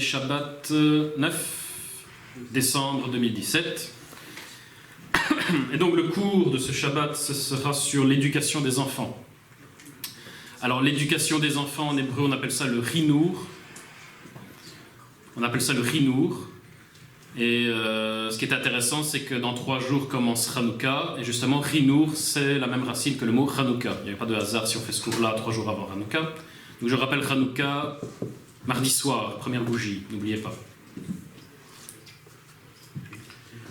Shabbat 9 décembre 2017. Et donc le cours de ce Shabbat, ce sera sur l'éducation des enfants. Alors l'éducation des enfants en hébreu, on appelle ça le chinour. Et ce qui est intéressant, c'est que dans 3 jours commence Hanouka. Et justement, chinour, c'est la même racine que le mot Hanouka. Il n'y a pas de hasard si on fait ce cours-là 3 jours avant Hanouka. Donc je rappelle Hanouka, mardi soir, première bougie, n'oubliez pas.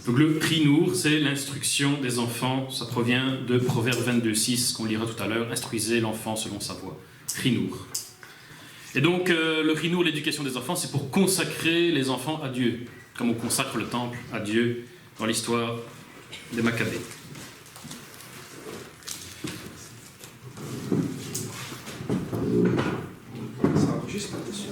Donc le chinour, c'est l'instruction des enfants. Ça provient de Proverbe 22:6 qu'on lira tout à l'heure. Instruisez l'enfant selon sa voie. Chinour. Et donc le chinour, l'éducation des enfants, c'est pour consacrer les enfants à Dieu, comme on consacre le temple à Dieu dans l'histoire des Maccabées. Ça enregistre là-dessus.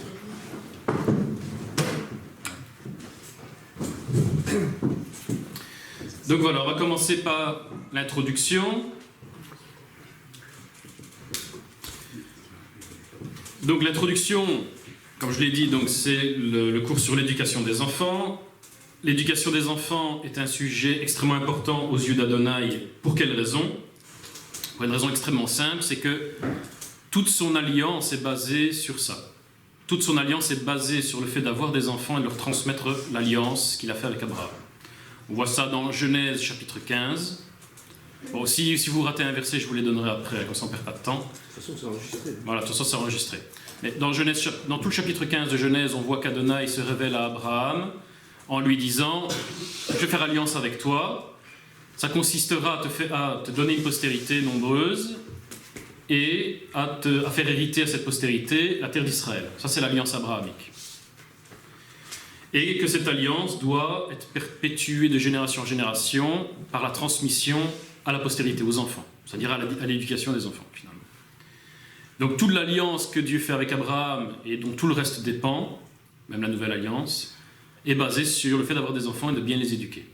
Donc voilà, on va commencer par l'introduction. Donc l'introduction, comme je l'ai dit, donc c'est le cours sur l'éducation des enfants. L'éducation des enfants est un sujet extrêmement important aux yeux d'Adonai. Pour quelle raison? Pour une raison extrêmement simple, c'est que toute son alliance est basée sur ça. Toute son alliance est basée sur le fait d'avoir des enfants et de leur transmettre l'alliance qu'il a fait avec Abraham. On voit ça dans Genèse chapitre 15. Bon, si vous ratez un verset, je vous les donnerai après, comme ça on ne perd pas de temps. De toute façon, c'est enregistré. Voilà, de toute façon c'est enregistré. Mais dans tout le chapitre 15 de Genèse, on voit qu'Adonai se révèle à Abraham en lui disant « Je vais faire alliance avec toi, ça consistera à te donner une postérité nombreuse et à faire hériter à cette postérité la terre d'Israël. » Ça c'est l'alliance abrahamique. Et que cette alliance doit être perpétuée de génération en génération par la transmission à la postérité, aux enfants, c'est-à-dire à l'éducation des enfants, finalement. Donc toute l'alliance que Dieu fait avec Abraham et dont tout le reste dépend, même la nouvelle alliance, est basée sur le fait d'avoir des enfants et de bien les éduquer.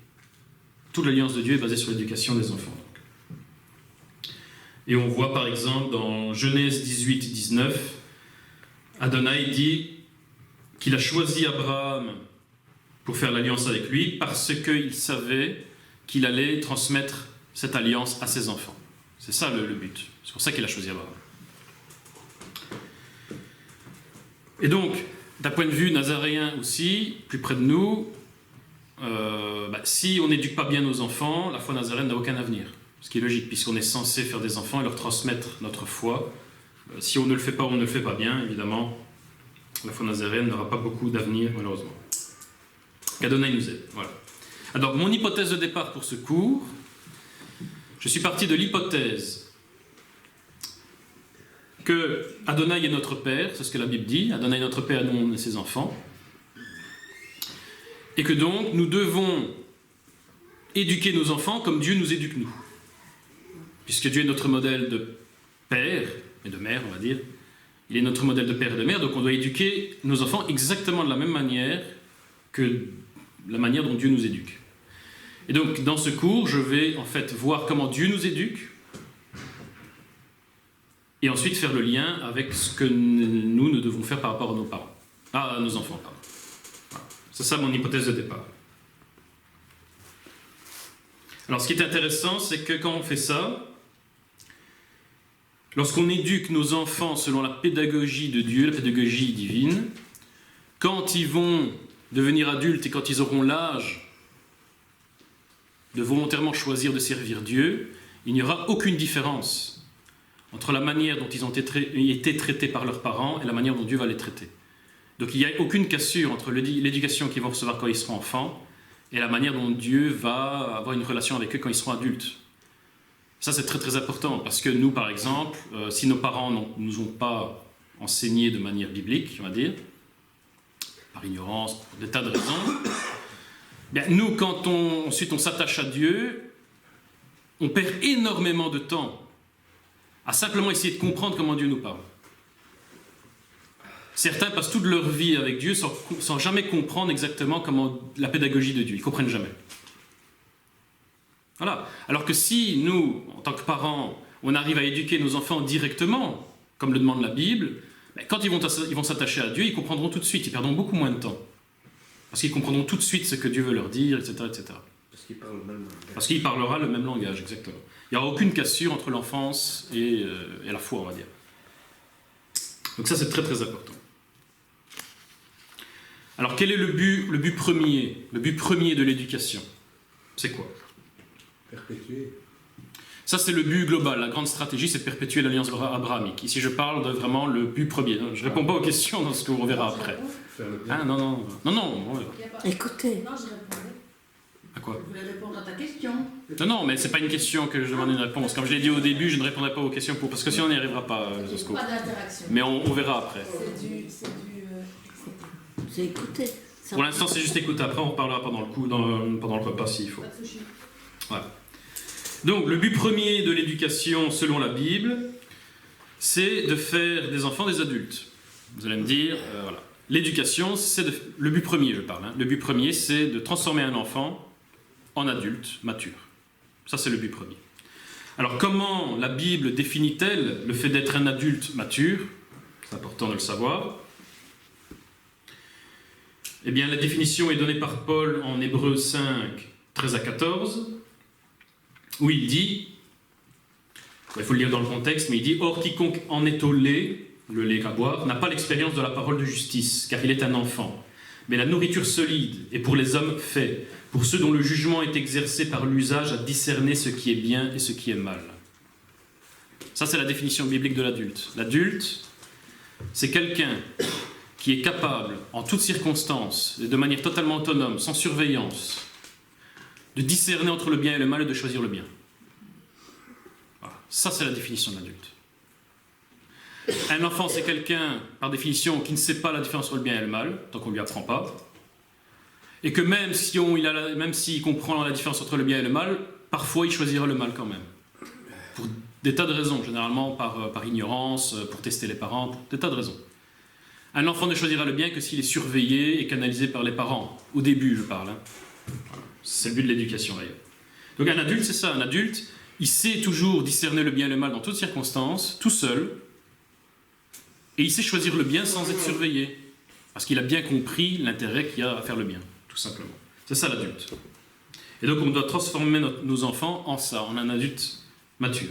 Toute l'alliance de Dieu est basée sur l'éducation des enfants. Et on voit par exemple dans Genèse 18-19, Adonai dit qu'il a choisi Abraham pour faire l'alliance avec lui parce qu'il savait qu'il allait transmettre cette alliance à ses enfants. C'est ça le but. C'est pour ça qu'il a choisi Abraham. Et donc, d'un point de vue nazaréen aussi, plus près de nous, si on n'éduque pas bien nos enfants, la foi nazaréenne n'a aucun avenir. Ce qui est logique, puisqu'on est censé faire des enfants et leur transmettre notre foi. Si on ne le fait pas ou on ne le fait pas bien, évidemment, la foi nazaréenne n'aura pas beaucoup d'avenir, malheureusement. Qu'Adonai nous aide. Voilà. Alors, mon hypothèse de départ pour ce cours, je suis parti de l'hypothèse que Adonai est notre Père, c'est ce que la Bible dit, Adonai est notre Père, nous on est ses enfants, et que donc nous devons éduquer nos enfants comme Dieu nous éduque nous. Puisque Dieu est notre modèle de père, et de mère on va dire, il est notre modèle de père et de mère, donc on doit éduquer nos enfants exactement de la même manière que la manière dont Dieu nous éduque. Et donc, dans ce cours, je vais en fait voir comment Dieu nous éduque et ensuite faire le lien avec ce que nous devons faire par rapport à nos parents. À nos enfants, pardon. Voilà. C'est ça mon hypothèse de départ. Alors, ce qui est intéressant, c'est que quand on fait ça, lorsqu'on éduque nos enfants selon la pédagogie de Dieu, la pédagogie divine, quand ils vont devenir adultes et quand ils auront l'âge de volontairement choisir de servir Dieu, il n'y aura aucune différence entre la manière dont ils ont été traités par leurs parents et la manière dont Dieu va les traiter. Donc il n'y a aucune cassure entre l'éducation qu'ils vont recevoir quand ils seront enfants et la manière dont Dieu va avoir une relation avec eux quand ils seront adultes. Ça c'est très très important parce que nous par exemple, si nos parents ne nous ont pas enseigné de manière biblique, on va dire, par ignorance, pour des tas de raisons, bien, nous, quand ensuite on s'attache à Dieu, on perd énormément de temps à simplement essayer de comprendre comment Dieu nous parle. Certains passent toute leur vie avec Dieu sans jamais comprendre exactement comment la pédagogie de Dieu. Ils ne comprennent jamais. Voilà. Alors que si nous, en tant que parents, on arrive à éduquer nos enfants directement, comme le demande la Bible, Mais quand ils vont s'attacher à Dieu, ils comprendront tout de suite, ils perdront beaucoup moins de temps. Parce qu'ils comprendront tout de suite ce que Dieu veut leur dire, etc. etc. Parce qu'il parle le même langage. Parce qu'il parlera le même langage, exactement. Il n'y aura aucune cassure entre l'enfance et la foi, on va dire. Donc ça, c'est très très important. Alors, quel est le but premier de l'éducation? C'est quoi? Perpétuer. Ça, c'est le but global. La grande stratégie, c'est de perpétuer l'alliance abrahamique. Ici, je parle de vraiment le but premier. Je ne réponds pas aux questions dans ce qu'on verra après. Faire le bien. Ah, non. On verra. Écoutez. Non, je répondais. À quoi? Je voulais répondre à ta question. Non, mais c'est pas une question que je demande une réponse. Comme je l'ai dit au début, je ne répondrai pas aux questions parce que sinon on n'y arrivera pas, Josco. Pas d'interaction. Mais on verra après. C'est écouter. Ça- Pour l'instant, c'est juste écouter. Après, on reparlera pendant le repas s'il faut. Pas de sushi. Voilà. Donc, le but premier de l'éducation, selon la Bible, c'est de faire des enfants des adultes. Vous allez me dire, voilà. L'éducation, c'est le but premier, je parle. Le but premier, c'est de transformer un enfant en adulte mature. Ça, c'est le but premier. Alors, comment la Bible définit-elle le fait d'être un adulte mature? C'est important de le savoir. Eh bien, la définition est donnée par Paul en Hébreux 5, 13 à 14, où il dit, il faut le lire dans le contexte, mais il dit « Or, quiconque en est au lait, le lait à boire, n'a pas l'expérience de la parole de justice, car il est un enfant. Mais la nourriture solide est pour les hommes fait, pour ceux dont le jugement est exercé par l'usage à discerner ce qui est bien et ce qui est mal. » Ça, c'est la définition biblique de l'adulte. L'adulte, c'est quelqu'un qui est capable, en toutes circonstances, et de manière totalement autonome, sans surveillance, de discerner entre le bien et le mal et de choisir le bien. Voilà. Ça, c'est la définition de l'adulte. Un enfant, c'est quelqu'un, par définition, qui ne sait pas la différence entre le bien et le mal, tant qu'on ne lui apprend pas, et que même s'il comprend la différence entre le bien et le mal, parfois il choisira le mal quand même. Pour des tas de raisons, généralement par ignorance, pour tester les parents, pour des tas de raisons. Un enfant ne choisira le bien que s'il est surveillé et canalisé par les parents. Au début, je parle. C'est le but de l'éducation, d'ailleurs. Donc un adulte, c'est ça. Un adulte, il sait toujours discerner le bien et le mal dans toutes circonstances, tout seul, et il sait choisir le bien sans être surveillé. Parce qu'il a bien compris l'intérêt qu'il y a à faire le bien, tout simplement. C'est ça l'adulte. Et donc on doit transformer nos enfants en ça, en un adulte mature.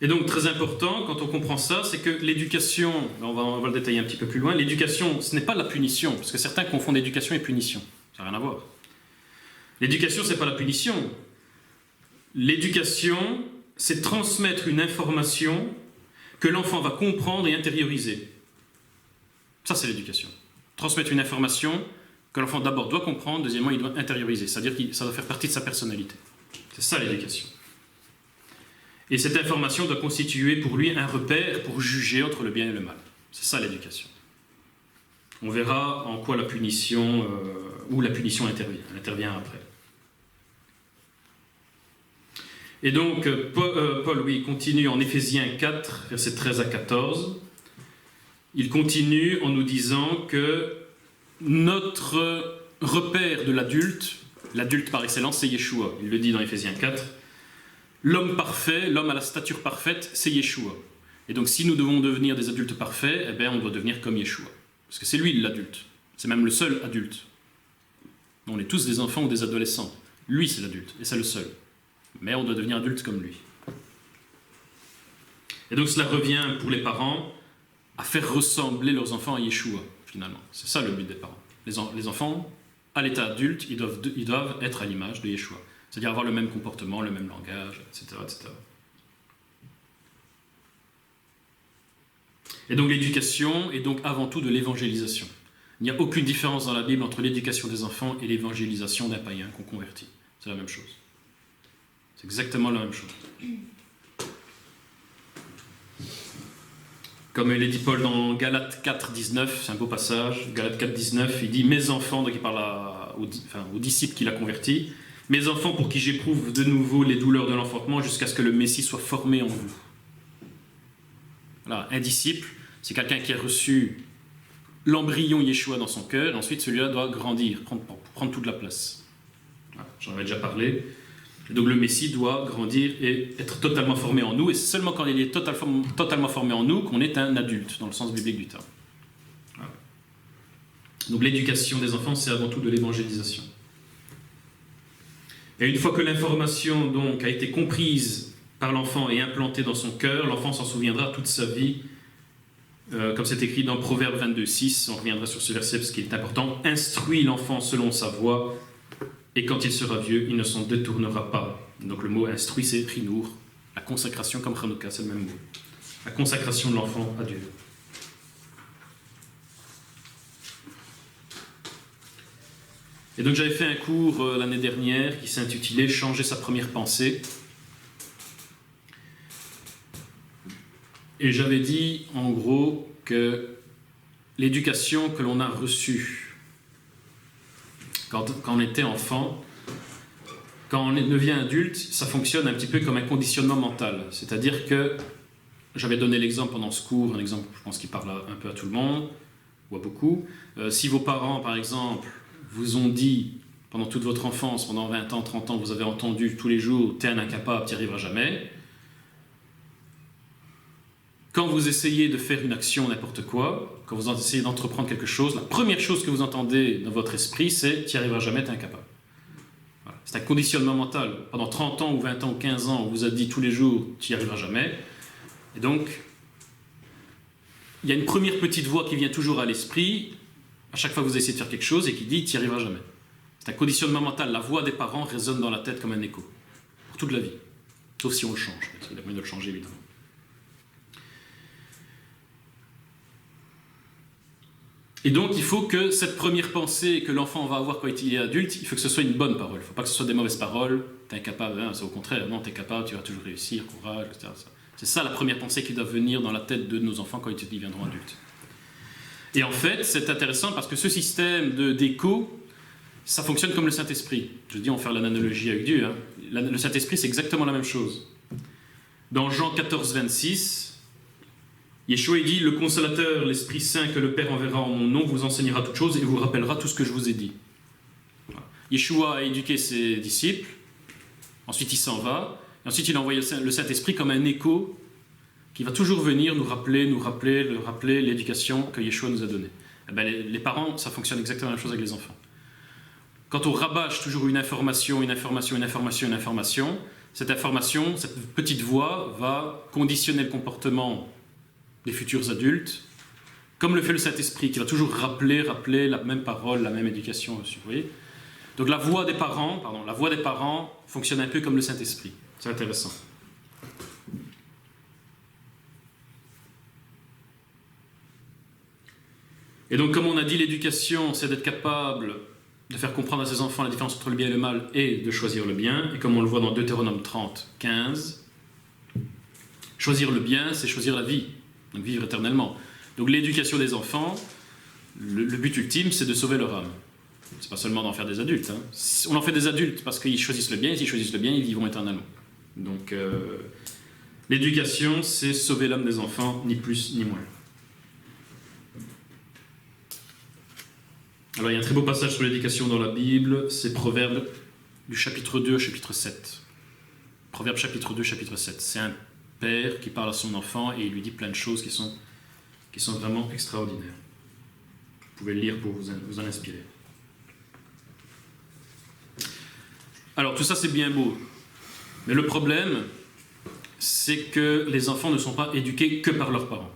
Et donc, très important, quand on comprend ça, c'est que l'éducation, on va le détailler un petit peu plus loin, l'éducation, ce n'est pas la punition, parce que certains confondent éducation et punition. Ça n'a rien à voir. L'éducation, ce n'est pas la punition. L'éducation, c'est transmettre une information que l'enfant va comprendre et intérioriser. Ça, c'est l'éducation. Transmettre une information que l'enfant d'abord doit comprendre, deuxièmement, il doit intérioriser, c'est-à-dire que ça doit faire partie de sa personnalité. C'est ça l'éducation. Et cette information doit constituer pour lui un repère pour juger entre le bien et le mal. C'est ça l'éducation. On verra en quoi la punition, où la punition intervient. Elle intervient après. Et donc, Paul, oui, continue en Éphésiens 4, versets 13 à 14. Il continue en nous disant que notre repère de l'adulte par excellence, c'est Yeshua. Il le dit dans Éphésiens 4. L'homme parfait, l'homme à la stature parfaite, c'est Yeshua. Et donc, si nous devons devenir des adultes parfaits, eh bien, on doit devenir comme Yeshua. Parce que c'est lui l'adulte. C'est même le seul adulte. On est tous des enfants ou des adolescents. Lui, c'est l'adulte, et c'est le seul. Mais on doit devenir adulte comme lui. Et donc, cela revient pour les parents à faire ressembler leurs enfants à Yeshua, finalement. C'est ça le but des parents. Les enfants, à l'état adulte, ils doivent être à l'image de Yeshua. C'est-à-dire avoir le même comportement, le même langage, etc., etc. Et donc l'éducation est donc avant tout de l'évangélisation. Il n'y a aucune différence dans la Bible entre l'éducation des enfants et l'évangélisation d'un païen qu'on convertit. C'est la même chose. C'est exactement la même chose. Comme il est dit Paul dans Galates 4, 19, c'est un beau passage, Galates 4, 19, il dit « Mes enfants », donc il parle aux disciples qu'il a convertis, « Mes enfants pour qui j'éprouve de nouveau les douleurs de l'enfantement jusqu'à ce que le Messie soit formé en vous. » Voilà, un disciple, c'est quelqu'un qui a reçu l'embryon Yeshua dans son cœur, et ensuite celui-là doit grandir, prendre toute la place. Voilà, j'en avais déjà parlé. Et donc le Messie doit grandir et être totalement formé en nous, et c'est seulement quand il est totalement formé en nous qu'on est un adulte, dans le sens biblique du terme. Voilà. Donc l'éducation des enfants, c'est avant tout de l'évangélisation. Et une fois que l'information donc a été comprise par l'enfant et implantée dans son cœur, l'enfant s'en souviendra toute sa vie, comme c'est écrit dans Proverbe 22:6, on reviendra sur ce verset parce qu'il est important. Instruis l'enfant selon sa voie, et quand il sera vieux, il ne s'en détournera pas. Donc le mot instruit, c'est chinour, la consacration comme Chanukah, c'est le même mot. La consacration de l'enfant à Dieu. Et donc j'avais fait un cours l'année dernière qui s'intitulait « Changer sa première pensée ». Et j'avais dit en gros que l'éducation que l'on a reçue quand on était enfant, quand on devient adulte, ça fonctionne un petit peu comme un conditionnement mental. C'est-à-dire que, j'avais donné l'exemple pendant ce cours, un exemple je pense qui parle un peu à tout le monde, ou à beaucoup. Si vos parents par exemple vous ont dit pendant toute votre enfance, pendant 20 ans, 30 ans, vous avez entendu tous les jours « t'es un incapable, t'y arriveras jamais », quand vous essayez de faire une action, n'importe quoi, quand vous essayez d'entreprendre quelque chose, la première chose que vous entendez dans votre esprit, c'est « t'y arriveras jamais, t'es incapable ». Voilà. C'est un conditionnement mental. Pendant 30 ans ou 20 ans ou 15 ans, on vous a dit tous les jours « t'y arriveras jamais ». Et donc, il y a une première petite voix qui vient toujours à l'esprit, à chaque fois que vous essayez de faire quelque chose, et qui dit « t'y arriveras jamais ». C'est un conditionnement mental. La voix des parents résonne dans la tête comme un écho, pour toute la vie. Sauf si on le change. Il y a moyen de le changer, évidemment. Et donc, il faut que cette première pensée que l'enfant va avoir quand il est adulte, il faut que ce soit une bonne parole. Il ne faut pas que ce soit des mauvaises paroles. T'es incapable, hein, c'est au contraire. Non, t'es capable, tu vas toujours réussir, courage, etc. C'est ça la première pensée qui doit venir dans la tête de nos enfants quand ils deviendront adultes. Et en fait, c'est intéressant parce que ce système d'écho, ça fonctionne comme le Saint-Esprit. Je dis, on va faire l'analogie avec Dieu. Hein. Le Saint-Esprit, c'est exactement la même chose. Dans Jean 14, 26, Yeshua dit « Le Consolateur, l'Esprit Saint que le Père enverra en mon nom, vous enseignera toutes choses et vous rappellera tout ce que je vous ai dit. » Voilà. Yeshua a éduqué ses disciples, ensuite il s'en va, et ensuite il a envoyé le Saint-Esprit comme un écho qui va toujours venir nous rappeler l'éducation que Yeshua nous a donnée. Eh bien, les parents, ça fonctionne exactement la même chose avec les enfants. Quand on rabâche toujours une information, cette information, cette petite voix va conditionner le comportement des futurs adultes, comme le fait le Saint-Esprit, qui va toujours rappeler la même parole, la même éducation reçue. Vous voyez ? Donc la voix des parents fonctionne un peu comme le Saint-Esprit. C'est intéressant. Et donc, comme on a dit, l'éducation, c'est d'être capable de faire comprendre à ses enfants la différence entre le bien et le mal et de choisir le bien. Et comme on le voit dans Deutéronome 30, 15, choisir le bien, c'est choisir la vie. Donc vivre éternellement. Donc l'éducation des enfants, le but ultime, c'est de sauver leur âme. C'est pas seulement d'en faire des adultes. Hein. On en fait des adultes parce qu'ils choisissent le bien, et s'ils choisissent le bien, ils vivront éternellement. Donc l'éducation, c'est sauver l'âme des enfants, ni plus ni moins. Alors il y a un très beau passage sur l'éducation dans la Bible, c'est Proverbe du chapitre 2 au chapitre 7. Proverbe chapitre 2, chapitre 7. C'est un père qui parle à son enfant et il lui dit plein de choses qui sont vraiment extraordinaires. Vous pouvez le lire pour vous en inspirer. Alors tout ça c'est bien beau, mais le problème c'est que les enfants ne sont pas éduqués que par leurs parents.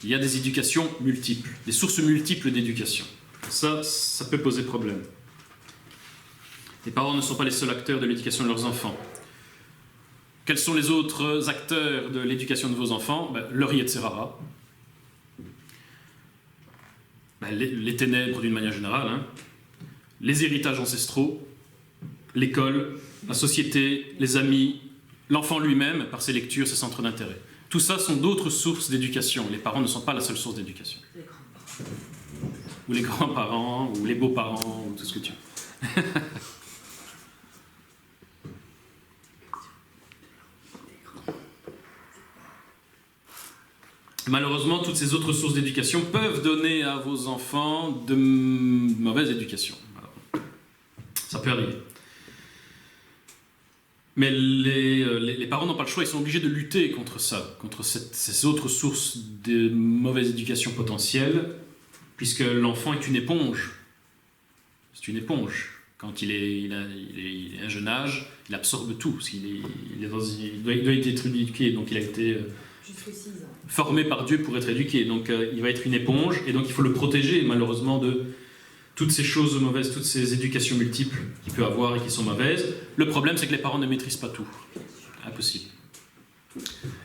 Il y a des éducations multiples, des sources multiples d'éducation. Ça peut poser problème. Les parents ne sont pas les seuls acteurs de l'éducation de leurs enfants. Quels sont les autres acteurs de l'éducation de vos enfants ? Leur Yetzerara, les ténèbres d'une manière générale, hein. Les héritages ancestraux, l'école, la société, les amis, l'enfant lui-même par ses lectures, ses centres d'intérêt. Tout ça sont d'autres sources d'éducation. Les parents ne sont pas la seule source d'éducation. Ou les grands-parents, ou les beaux-parents, ou tout ce que tu veux. Malheureusement, toutes ces autres sources d'éducation peuvent donner à vos enfants de mauvaise éducation. Alors, ça peut arriver. Mais les parents n'ont pas le choix, ils sont obligés de lutter contre ça, contre ces autres sources de mauvaise éducation potentielle, puisque l'enfant est une éponge. C'est une éponge. Quand il est à un jeune âge, il absorbe tout. Parce il doit être éduqué, donc il a été formé par Dieu pour être éduqué. Donc il va être une éponge, et donc il faut le protéger, malheureusement, de toutes ces choses mauvaises, toutes ces éducations multiples qu'il peut avoir et qui sont mauvaises. Le problème, c'est que les parents ne maîtrisent pas tout. Impossible.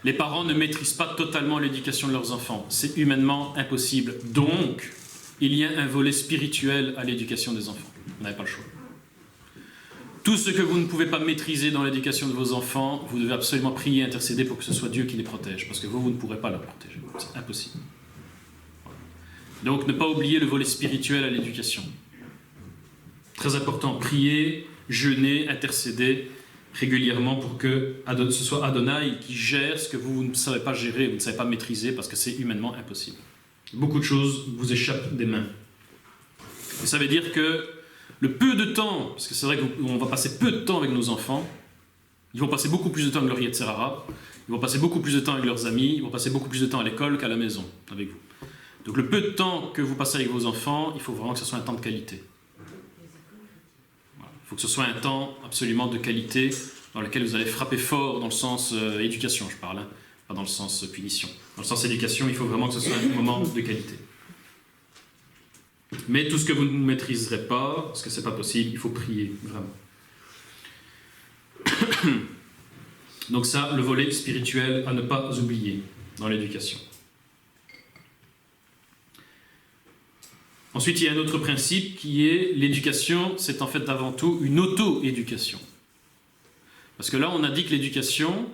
Les parents ne maîtrisent pas totalement l'éducation de leurs enfants. C'est humainement impossible. Donc, il y a un volet spirituel à l'éducation des enfants. Vous n'avez pas le choix. Tout ce que vous ne pouvez pas maîtriser dans l'éducation de vos enfants, vous devez absolument prier et intercéder pour que ce soit Dieu qui les protège. Parce que vous ne pourrez pas les protéger. C'est impossible. Donc, ne pas oublier le volet spirituel à l'éducation. Très important, prier, jeûner, intercéder régulièrement pour que ce soit Adonai qui gère ce que vous ne savez pas gérer, vous ne savez pas maîtriser, parce que c'est humainement impossible. Beaucoup de choses vous échappent des mains. Et ça veut dire que le peu de temps, parce que c'est vrai qu'on va passer peu de temps avec nos enfants, ils vont passer beaucoup plus de temps avec leur Yetzirara, ils vont passer beaucoup plus de temps avec leurs amis, ils vont passer beaucoup plus de temps à l'école qu'à la maison avec vous. Donc le peu de temps que vous passez avec vos enfants, il faut vraiment que ce soit un temps de qualité. Voilà. Il faut que ce soit un temps absolument de qualité dans lequel vous allez frapper fort dans le sens éducation, je parle, hein, pas dans le sens punition. Dans le sens éducation, il faut vraiment que ce soit un moment de qualité. Mais tout ce que vous ne maîtriserez pas, parce que c'est pas possible, il faut prier, vraiment. Donc ça, le volet spirituel à ne pas oublier dans l'éducation. Ensuite, il y a un autre principe qui est l'éducation, c'est en fait avant tout une auto-éducation. Parce que là, on a dit que l'éducation,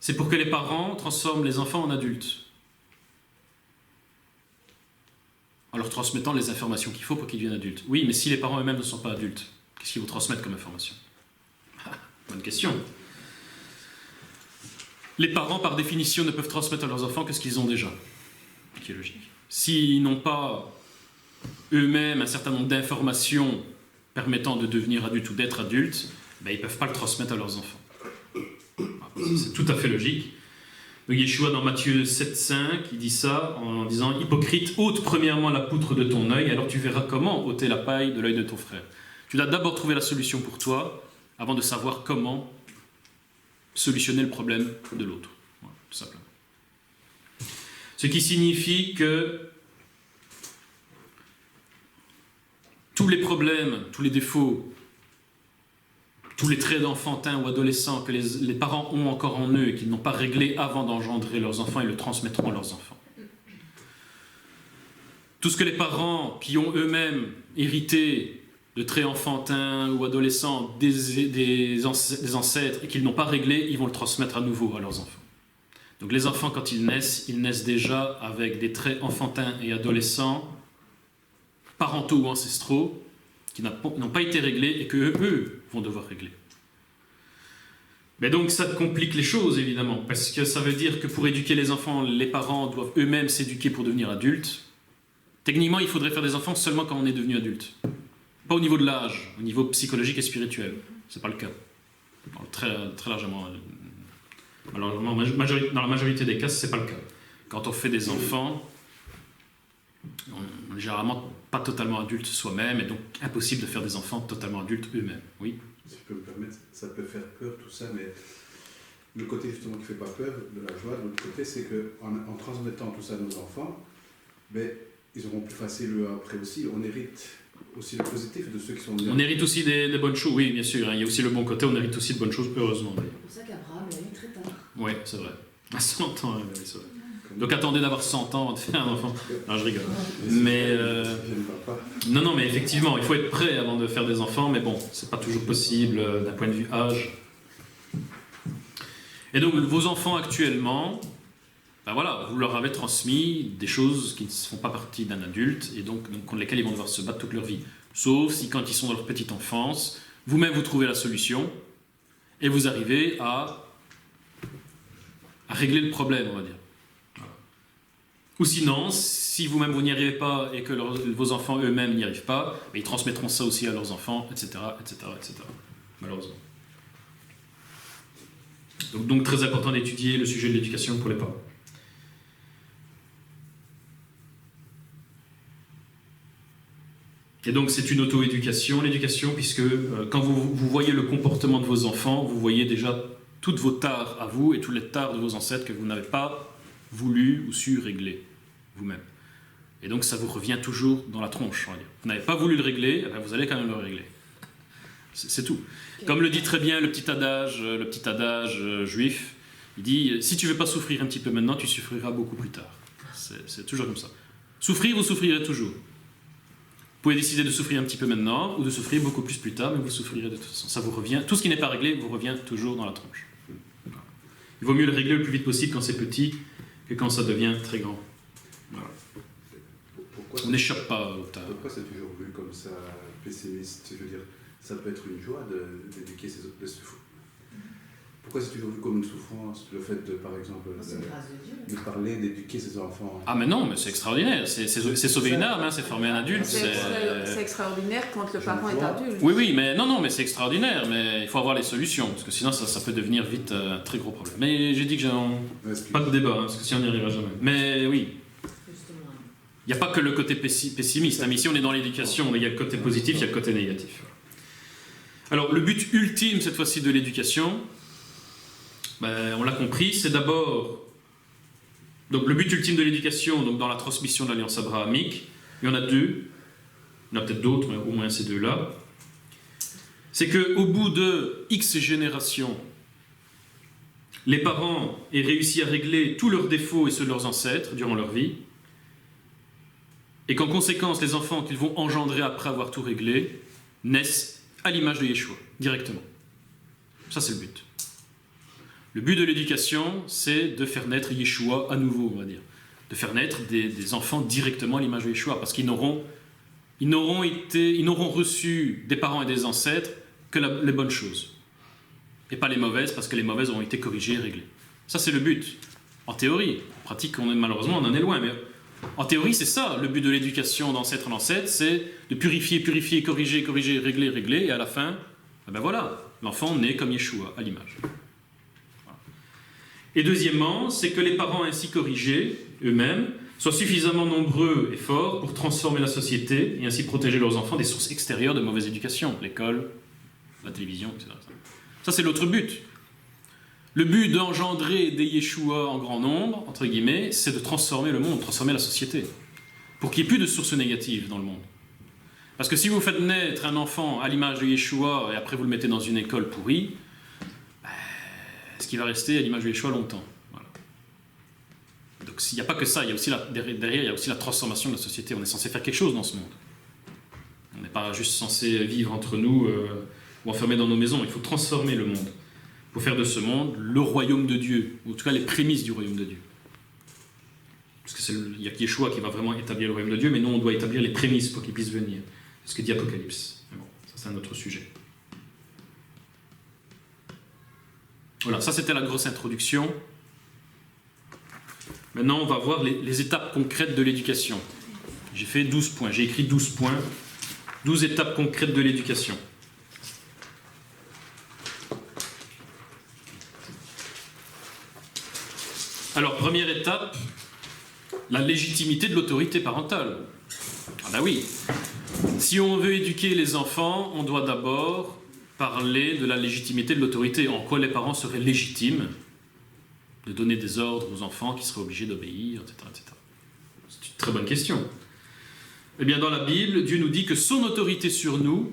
c'est pour que les parents transforment les enfants en adultes. En leur transmettant les informations qu'il faut pour qu'ils deviennent adultes. Oui, mais si les parents eux-mêmes ne sont pas adultes, qu'est-ce qu'ils vous transmettent comme information? Bonne question. Les parents, par définition, ne peuvent transmettre à leurs enfants que ce qu'ils ont déjà, qui est logique. S'ils n'ont pas eux-mêmes un certain nombre d'informations permettant de devenir adulte ou d'être adulte, ben, ils ne peuvent pas le transmettre à leurs enfants. C'est tout à fait logique. Donc Yeshua dans Matthieu 7,5, il dit ça en disant « Hypocrite, ôte premièrement la poutre de ton œil, alors tu verras comment ôter la paille de l'œil de ton frère. » Tu dois d'abord trouver la solution pour toi, avant de savoir comment solutionner le problème de l'autre. Voilà, tout simplement. Ce qui signifie que tous les problèmes, tous les défauts, tous les traits d'enfantin ou adolescents que les parents ont encore en eux et qu'ils n'ont pas réglés avant d'engendrer leurs enfants, ils le transmettront à leurs enfants. Tout ce que les parents qui ont eux-mêmes hérité de traits enfantins ou adolescents des ancêtres et qu'ils n'ont pas réglés, ils vont le transmettre à nouveau à leurs enfants. Donc les enfants, quand ils naissent déjà avec des traits enfantins et adolescents, parentaux ou ancestraux, qui n'ont pas été réglés et que eux vont devoir régler. Mais donc ça complique les choses, évidemment, parce que ça veut dire que pour éduquer les enfants, les parents doivent eux-mêmes s'éduquer pour devenir adultes. Techniquement, il faudrait faire des enfants seulement quand on est devenu adulte. Pas au niveau de l'âge, au niveau psychologique et spirituel. C'est pas le cas. Très, très largement. Alors, dans la majorité des cas, c'est pas le cas. Quand on fait des enfants, on est généralement pas totalement adulte soi-même, et donc impossible de faire des enfants totalement adultes eux-mêmes. Oui. Si je peux me permettre, ça peut faire peur tout ça, mais le côté justement qui ne fait pas peur, de la joie, de l'autre côté, c'est qu'en transmettant tout ça à nos enfants, ben, ils auront plus facile après aussi. On hérite aussi le positif de ceux qui sont bien. On hérite aussi des bonnes choses, oui, bien sûr. Hein. Il y a aussi le bon côté, on hérite aussi de bonnes choses, heureusement. C'est pour ça qu'Abraham l'a eu très tard. Oui, c'est vrai. À 100 ans, oui, c'est vrai. Donc attendez d'avoir 100 ans avant de faire un enfant. Non, je rigole. Mais non, mais effectivement, il faut être prêt avant de faire des enfants, mais bon, c'est pas toujours possible d'un point de vue âge. Et donc vos enfants actuellement, ben voilà, vous leur avez transmis des choses qui ne font pas partie d'un adulte et donc contre lesquelles ils vont devoir se battre toute leur vie. Sauf si quand ils sont dans leur petite enfance, vous-même vous trouvez la solution et vous arrivez à régler le problème, on va dire. Ou sinon, si vous-même vous n'y arrivez pas et que vos enfants eux-mêmes n'y arrivent pas, ils transmettront ça aussi à leurs enfants, etc., etc., etc. Malheureusement. Donc très important d'étudier le sujet de l'éducation pour les parents. Et donc c'est une auto-éducation, l'éducation, puisque quand vous voyez le comportement de vos enfants, vous voyez déjà toutes vos tares à vous et tous les tares de vos ancêtres que vous n'avez pas voulu ou su régler vous-même. Et donc ça vous revient toujours dans la tronche, on va dire. Vous n'avez pas voulu le régler, eh bien, vous allez quand même le régler. C'est tout. Comme le dit très bien le petit adage juif, il dit « Si tu ne veux pas souffrir un petit peu maintenant, tu souffriras beaucoup plus tard. » C'est toujours comme ça. Souffrir, vous souffrirez toujours. Vous pouvez décider de souffrir un petit peu maintenant ou de souffrir beaucoup plus tard, mais vous souffrirez de toute façon. Ça vous revient. Tout ce qui n'est pas réglé vous revient toujours dans la tronche. Il vaut mieux le régler le plus vite possible quand c'est petit que quand ça devient très grand. Voilà. On n'échappe pas au tard. Pourquoi c'est toujours vu comme ça, pessimiste? Je veux dire, ça peut être une joie d'éduquer ces autres. Pourquoi c'est toujours vu comme une souffrance, le fait de, par exemple, de parler, d'éduquer ses enfants? Ah mais non, mais c'est extraordinaire, c'est sauver une âme, hein, c'est former un adulte. C'est extraordinaire quand le parent est adulte. Oui, mais non, mais c'est extraordinaire, mais il faut avoir les solutions, parce que sinon ça peut devenir vite un très gros problème. Mais j'ai dit que pas de débat, hein, parce que sinon on n'y arrivera jamais. Mais oui, il n'y a pas que le côté pessimiste, hein, mais ici on est dans l'éducation, il y a le côté positif, il y a le côté négatif. Alors le but ultime cette fois-ci de l'éducation, on l'a compris, c'est d'abord... Donc le but ultime de l'éducation, donc dans la transmission de l'alliance abrahamique, il y en a deux, il y en a peut-être d'autres, mais au moins ces deux-là, c'est qu'au bout de X générations, les parents aient réussi à régler tous leurs défauts et ceux de leurs ancêtres durant leur vie, et qu'en conséquence, les enfants qu'ils vont engendrer après avoir tout réglé, naissent à l'image de Yeshua, directement. Ça c'est le but. Le but de l'éducation, c'est de faire naître Yeshua à nouveau, on va dire. De faire naître des enfants directement à l'image de Yeshua, parce qu'ils n'auront reçu des parents et des ancêtres que les bonnes choses. Et pas les mauvaises, parce que les mauvaises ont été corrigées et réglées. Ça, c'est le but. En théorie. En pratique, malheureusement, on en est loin. Mais en théorie, c'est ça, le but de l'éducation d'ancêtre en ancêtre, c'est de purifier, corriger, régler, et à la fin, voilà, l'enfant naît comme Yeshua, à l'image. Et deuxièmement, c'est que les parents ainsi corrigés, eux-mêmes, soient suffisamment nombreux et forts pour transformer la société et ainsi protéger leurs enfants des sources extérieures de mauvaise éducation, l'école, la télévision, etc. Ça, c'est l'autre but. Le but d'engendrer des Yeshua en grand nombre, entre guillemets, c'est de transformer le monde, transformer la société, pour qu'il n'y ait plus de sources négatives dans le monde. Parce que si vous faites naître un enfant à l'image de Yeshua et après vous le mettez dans une école pourrie, ce qui va rester à l'image de Yeshua longtemps. Voilà. Donc il n'y a pas que ça, il y a aussi derrière il y a aussi la transformation de la société. On est censé faire quelque chose dans ce monde. On n'est pas juste censé vivre entre nous ou enfermés dans nos maisons. Il faut transformer le monde. Il faut faire de ce monde le royaume de Dieu, ou en tout cas les prémices du royaume de Dieu. Parce qu'il y a Yeshua qui va vraiment établir le royaume de Dieu, mais nous on doit établir les prémices pour qu'il puisse venir. C'est ce que dit Apocalypse. Mais bon, ça c'est un autre sujet. Voilà, ça c'était la grosse introduction. Maintenant, on va voir les étapes concrètes de l'éducation. J'ai fait 12 points, j'ai écrit 12 points, 12 étapes concrètes de l'éducation. Alors, première étape, la légitimité de l'autorité parentale. Ah ben oui, si on veut éduquer les enfants, on doit d'abord parler de la légitimité de l'autorité, en quoi les parents seraient légitimes de donner des ordres aux enfants qui seraient obligés d'obéir, etc., etc. C'est une très bonne question. Eh bien, dans la Bible, Dieu nous dit que son autorité sur nous,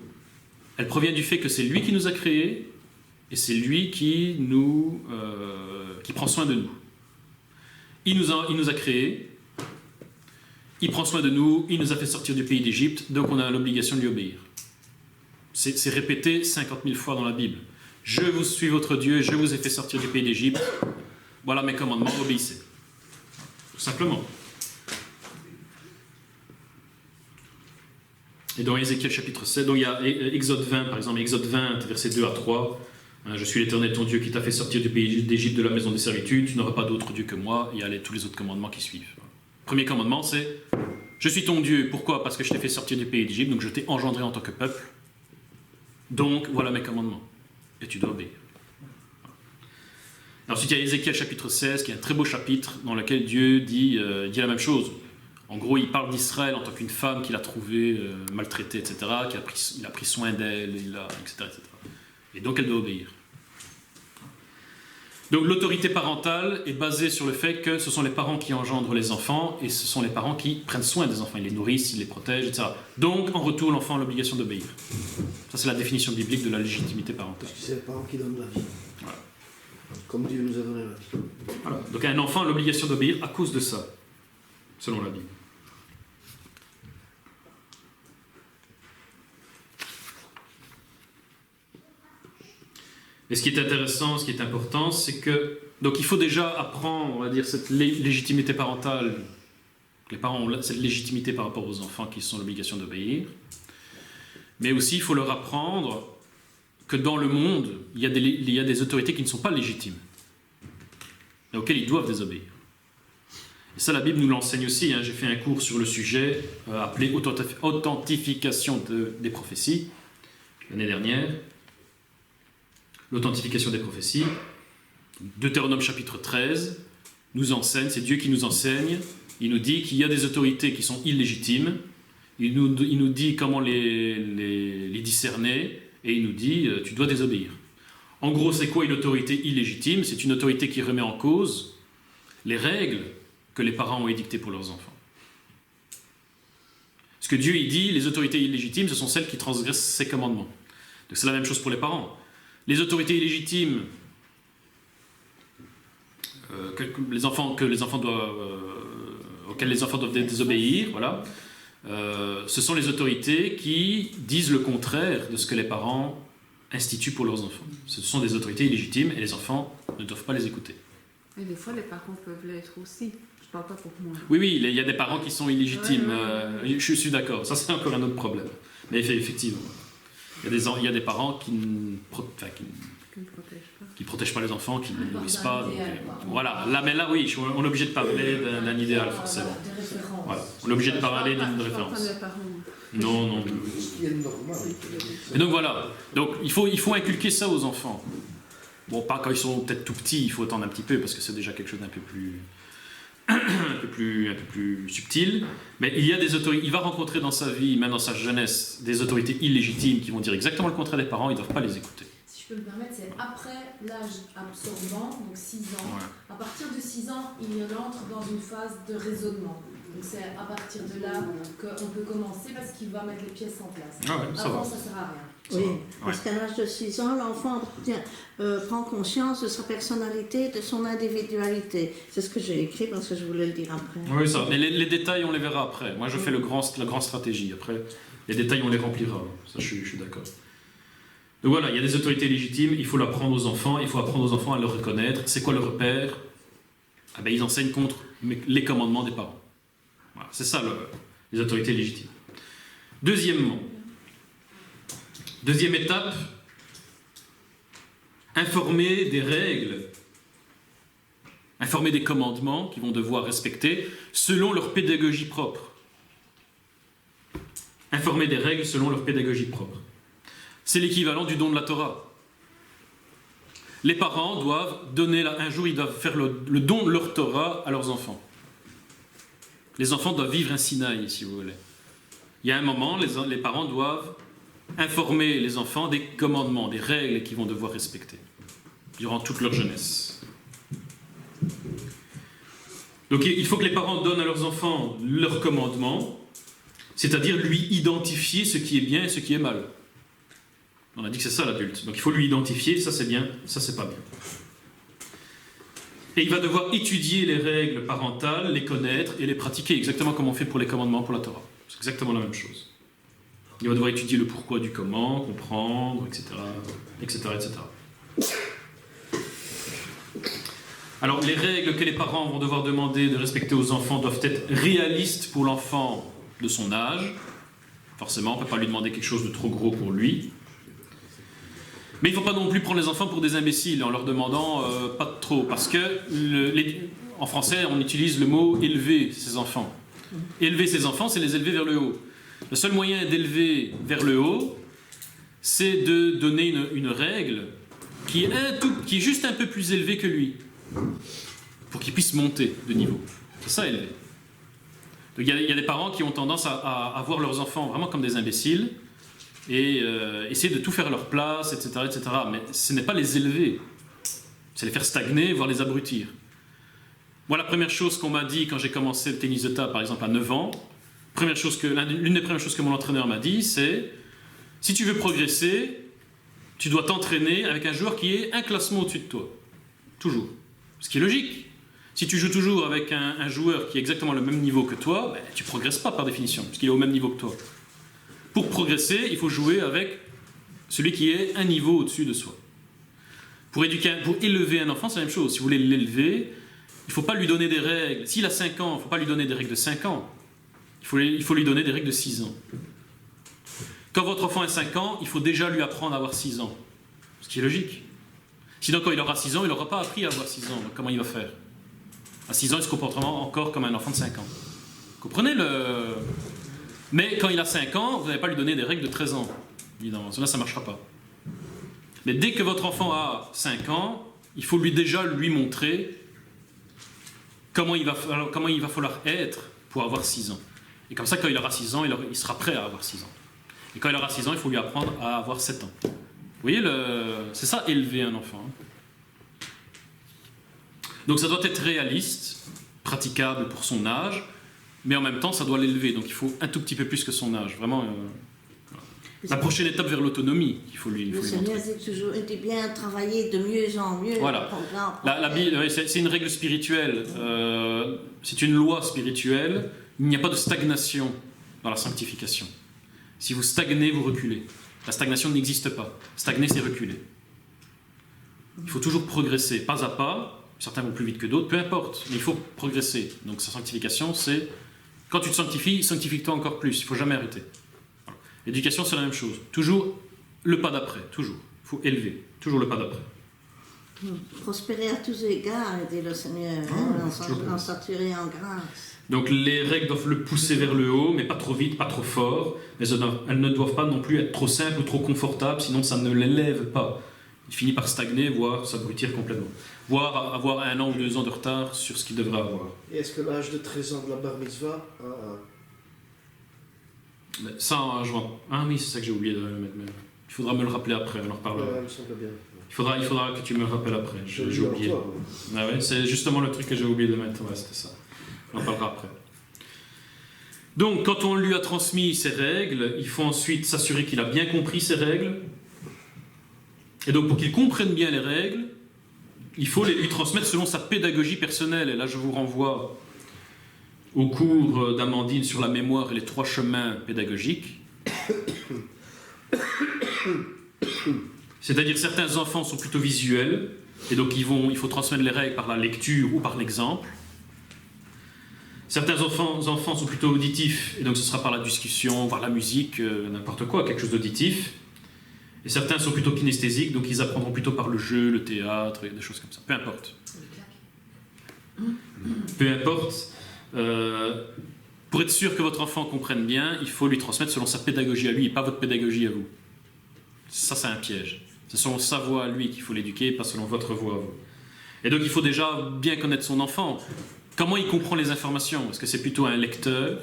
elle provient du fait que c'est lui qui nous a créés et c'est lui qui prend soin de nous. Il nous a créés, il prend soin de nous, il nous a fait sortir du pays d'Égypte, donc on a l'obligation de lui obéir. C'est répété 50 000 fois dans la Bible. Je vous suis votre Dieu, je vous ai fait sortir du pays d'Égypte. Voilà mes commandements, obéissez. Tout simplement. Et dans Ézéchiel chapitre 7, donc il y a Exode 20, par exemple, Exode 20, versets 2 à 3. Je suis l'Éternel ton Dieu qui t'a fait sortir du pays d'Égypte de la maison des servitudes. Tu n'auras pas d'autre Dieu que moi. Et tous les autres commandements qui suivent. Premier commandement, c'est je suis ton Dieu. Pourquoi? Parce que je t'ai fait sortir du pays d'Égypte, donc je t'ai engendré en tant que peuple. Donc, voilà mes commandements. Et tu dois obéir. Ensuite, il y a Ézéchiel chapitre 16, qui est un très beau chapitre dans lequel Dieu dit la même chose. En gros, il parle d'Israël en tant qu'une femme qu'il a trouvée maltraitée, etc., il a pris soin d'elle, etc., etc. Et donc, elle doit obéir. Donc, l'autorité parentale est basée sur le fait que ce sont les parents qui engendrent les enfants et ce sont les parents qui prennent soin des enfants. Ils les nourrissent, ils les protègent, etc. Donc, en retour, l'enfant a l'obligation d'obéir. Ça, c'est la définition biblique de la légitimité parentale. Parce que c'est les parents qui donnent la vie. Voilà. Comme Dieu nous a donné la vie. Voilà. Donc, un enfant a l'obligation d'obéir à cause de ça, selon la Bible. Et ce qui est intéressant, ce qui est important, c'est que donc il faut déjà apprendre, on va dire, cette légitimité parentale. Les parents ont cette légitimité par rapport aux enfants qui ont l'obligation d'obéir. Mais aussi, il faut leur apprendre que dans le monde, il y a des autorités qui ne sont pas légitimes, et auxquelles ils doivent désobéir. Et ça, la Bible nous l'enseigne aussi. J'ai fait un cours sur le sujet appelé Authentification des prophéties l'année dernière. L'authentification des prophéties. Deutéronome chapitre 13 nous enseigne, c'est Dieu qui nous enseigne. Il nous dit qu'il y a des autorités qui sont illégitimes. Il nous dit comment les discerner. Et il nous dit, tu dois désobéir. En gros, c'est quoi une autorité illégitime? C'est une autorité qui remet en cause les règles que les parents ont édictées pour leurs enfants. Ce que Dieu il dit, les autorités illégitimes, ce sont celles qui transgressent ses commandements. Donc c'est la même chose pour les parents. Les autorités illégitimes auxquelles les enfants doivent désobéir, voilà, ce sont les autorités qui disent le contraire de ce que les parents instituent pour leurs enfants. Ce sont des autorités illégitimes et les enfants ne doivent pas les écouter. Et des fois, les parents peuvent l'être aussi. Je parle pas pour moi. Oui, il y a des parents qui sont illégitimes. Je suis d'accord. Ça, c'est encore un autre problème. Mais effectivement, il y a des parents qui ne protègent pas les enfants, qui ne nourrissent pas. Donc, voilà. Là, oui, on est obligé de parler d'un idéal, forcément. Voilà. On est obligé de parler d'une référence. Non. Et donc voilà. Donc il faut inculquer ça aux enfants. Bon, pas quand ils sont peut-être tout petits, il faut attendre un petit peu parce que c'est déjà quelque chose d'un peu plus subtil. Mais il y a des autorités. Il va rencontrer dans sa vie, même dans sa jeunesse, des autorités illégitimes qui vont dire exactement le contraire des parents. Ils ne doivent pas les écouter. Si je peux me permettre, c'est après l'âge absorbant, donc 6 ans. Ouais. À partir de 6 ans, il entre dans une phase de raisonnement. Donc c'est à partir de là qu'on peut commencer parce qu'il va mettre les pièces en place. Ah ouais, ça Avant, va. ça ne sert à rien. Oui, parce qu'à l'âge de 6 ans, l'enfant prend conscience de sa personnalité, de son individualité. C'est ce que j'ai écrit parce que je voulais le dire après. Oui, ça. Mais les détails, on les verra après. Moi, je fais la grande stratégie. Après, les détails, on les remplira. Ça, je suis d'accord. Donc voilà, il y a des autorités légitimes. Il faut l'apprendre aux enfants. Il faut apprendre aux enfants à le reconnaître. C'est quoi le repère? Ils enseignent contre les commandements des parents. Voilà, c'est ça, les autorités légitimes. Deuxième étape, informer des règles, informer des commandements qu'ils vont devoir respecter selon leur pédagogie propre. Informer des règles selon leur pédagogie propre. C'est l'équivalent du don de la Torah. Les parents doivent un jour, ils doivent faire le don de leur Torah à leurs enfants. Les enfants doivent vivre un Sinaï, si vous voulez. Il y a un moment, les parents doivent informer les enfants des commandements, des règles qu'ils vont devoir respecter durant toute leur jeunesse. Donc il faut que les parents donnent à leurs enfants leurs commandements, c'est-à-dire lui identifier ce qui est bien et ce qui est mal. On a dit que c'est ça l'adulte. Donc il faut lui identifier, ça c'est bien, ça c'est pas bien. Et il va devoir étudier les règles parentales, les connaître et les pratiquer, exactement comme on fait pour les commandements pour la Torah. C'est exactement la même chose. Il va devoir étudier le pourquoi du comment, comprendre, etc. Alors, les règles que les parents vont devoir demander de respecter aux enfants doivent être réalistes pour l'enfant de son âge. Forcément, on ne peut pas lui demander quelque chose de trop gros pour lui. Mais il ne faut pas non plus prendre les enfants pour des imbéciles en leur demandant pas trop. Parce que, en français, on utilise le mot « élever ses enfants ». Élever ses enfants, c'est les élever vers le haut. Le seul moyen d'élever vers le haut, c'est de donner une règle qui est juste un peu plus élevé que lui, pour qu'il puisse monter de niveau. C'est ça, élever. Donc il y a des parents qui ont tendance à voir leurs enfants vraiment comme des imbéciles et essayer de tout faire à leur place, etc., etc. Mais ce n'est pas les élever, c'est les faire stagner, voire les abrutir. Moi, la première chose qu'on m'a dit quand j'ai commencé le tennis de table, par exemple, à 9 ans, l'une des premières choses que mon entraîneur m'a dit, c'est « Si tu veux progresser, tu dois t'entraîner avec un joueur qui est un classement au-dessus de toi. Toujours. » Ce qui est logique. Si tu joues toujours avec un joueur qui est exactement le même niveau que toi, ben, tu ne progresses pas par définition, puisqu'il est au même niveau que toi. Pour progresser, il faut jouer avec celui qui est un niveau au-dessus de soi. Pour élever un enfant, c'est la même chose. Si vous voulez l'élever, il ne faut pas lui donner des règles. S'il a 5 ans, il ne faut pas lui donner des règles de 5 ans. Il faut lui donner des règles de 6 ans. Quand votre enfant a 5 ans, il faut déjà lui apprendre à avoir 6 ans. Ce qui est logique. Sinon, quand il aura 6 ans, il n'aura pas appris à avoir 6 ans. Donc, comment il va faire? À 6 ans, il se comportera encore comme un enfant de 5 ans. Comprenez le... Mais quand il a 5 ans, vous n'allez pas lui donner des règles de 13 ans. Évidemment, cela, ça ne marchera pas. Mais dès que votre enfant a 5 ans, il faut déjà lui montrer comment il va falloir être pour avoir 6 ans. Et comme ça, quand il aura 6 ans, il sera prêt à avoir 6 ans. Et quand il aura 6 ans, il faut lui apprendre à avoir 7 ans. Vous voyez, c'est ça, élever un enfant. Donc ça doit être réaliste, praticable pour son âge, mais en même temps, ça doit l'élever. Donc il faut un tout petit peu plus que son âge. Vraiment, la prochaine étape vers l'autonomie, il faut lui Le Seigneur dit toujours, il dit bien travailler de mieux en mieux. Voilà. La Bible, c'est une règle spirituelle, c'est une loi spirituelle. Il n'y a pas de stagnation dans la sanctification. Si vous stagnez, vous reculez. La stagnation n'existe pas. Stagner, c'est reculer. Il faut toujours progresser, pas à pas. Certains vont plus vite que d'autres, peu importe. Mais il faut progresser. Donc sa sanctification, c'est... Quand tu te sanctifies, sanctifie-toi encore plus. Il ne faut jamais arrêter. Voilà. L'éducation, c'est la même chose. Toujours le pas d'après. Toujours. Il faut élever. Toujours le pas d'après. Prospérer à tous égards, dit le Seigneur, en stature et en grâce. Donc les règles doivent le pousser vers le haut, mais pas trop vite, pas trop fort. Mais elles ne doivent pas non plus être trop simples ou trop confortables, sinon ça ne l'élève pas. Il finit par stagner, voire s'abrutir complètement. Voire avoir 1 an ou 2 ans de retard sur ce qu'il devrait avoir. Et est-ce que l'âge de 13 ans de la bar mitzvah Ça, je vois. Ah oui, c'est ça que j'ai oublié de mettre. Mais il faudra me le rappeler après, on en reparlera. Il me semble bien. Il faudra que tu me le rappelles après. J'ai oublié. Toi, Ah ouais, c'est justement le truc que j'ai oublié de mettre. Ouais, c'était ça. On en parlera après. Donc, quand on lui a transmis ces règles, il faut ensuite s'assurer qu'il a bien compris ces règles. Et donc, pour qu'il comprenne bien les règles, il faut lui transmettre selon sa pédagogie personnelle. Et là, je vous renvoie au cours d'Amandine sur la mémoire et les 3 chemins pédagogiques. C'est-à-dire, certains enfants sont plutôt visuels, et donc il faut transmettre les règles par la lecture ou par l'exemple. Certains enfants sont plutôt auditifs, et donc ce sera par la discussion, par la musique, n'importe quoi, quelque chose d'auditif. Et certains sont plutôt kinesthésiques, donc ils apprendront plutôt par le jeu, le théâtre, et des choses comme ça. Peu importe. Peu importe. Pour être sûr que votre enfant comprenne bien, il faut lui transmettre selon sa pédagogie à lui, et pas votre pédagogie à vous. Ça, c'est un piège. C'est selon sa voix à lui qu'il faut l'éduquer, pas selon votre voix à vous. Et donc il faut déjà bien connaître son enfant. Comment il comprend les informations? Est-ce que c'est plutôt un lecteur?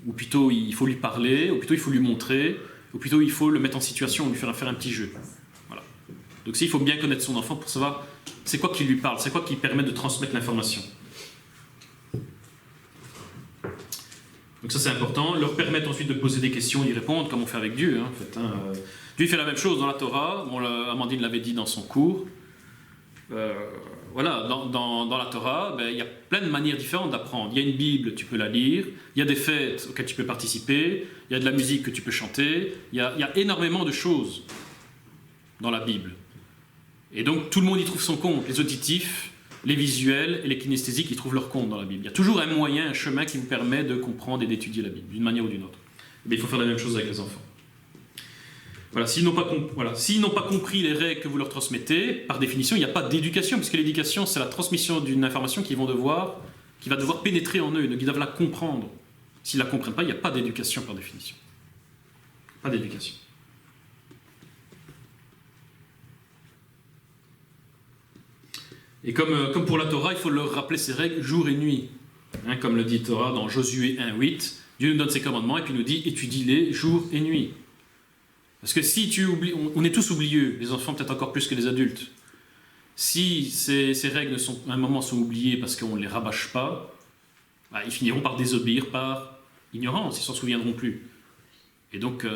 Ou plutôt il faut lui parler? Ou plutôt il faut lui montrer? Ou plutôt il faut le mettre en situation, lui faire un petit jeu? Voilà. Donc il faut bien connaître son enfant pour savoir c'est quoi qui lui parle, c'est quoi qui permet de transmettre l'information. Donc ça c'est important. Leur permettre ensuite de poser des questions, d'y répondre, comme on fait avec Dieu. En fait, Dieu fait la même chose dans la Torah. Bon, Amandine l'avait dit dans son cours. Voilà, dans la Torah, il y a plein de manières différentes d'apprendre. Il y a une Bible, tu peux la lire. Il y a des fêtes auxquelles tu peux participer. Il y a de la musique que tu peux chanter. Il y a énormément de choses dans la Bible. Et donc tout le monde y trouve son compte. Les auditifs, les visuels et les kinesthésiques y trouvent leur compte dans la Bible. Il y a toujours un moyen, un chemin qui vous permet de comprendre et d'étudier la Bible, d'une manière ou d'une autre. Mais il faut faire la même chose avec les enfants. Voilà, s'ils n'ont pas compris les règles que vous leur transmettez, par définition, il n'y a pas d'éducation, puisque l'éducation, c'est la transmission d'une information qui va devoir pénétrer en eux, donc ils doivent la comprendre. S'ils ne la comprennent pas, il n'y a pas d'éducation par définition. Pas d'éducation. Et comme pour la Torah, il faut leur rappeler ces règles jour et nuit. Hein, comme le dit Torah dans Josué 1,8, Dieu nous donne ses commandements et puis nous dit étudie-les jour et nuit. Parce que si tu oublies, on est tous oublieux, les enfants peut-être encore plus que les adultes. Si ces règles à un moment sont oubliées parce qu'on ne les rabâche pas, bah, ils finiront par désobéir par ignorance, ils ne s'en souviendront plus. Et donc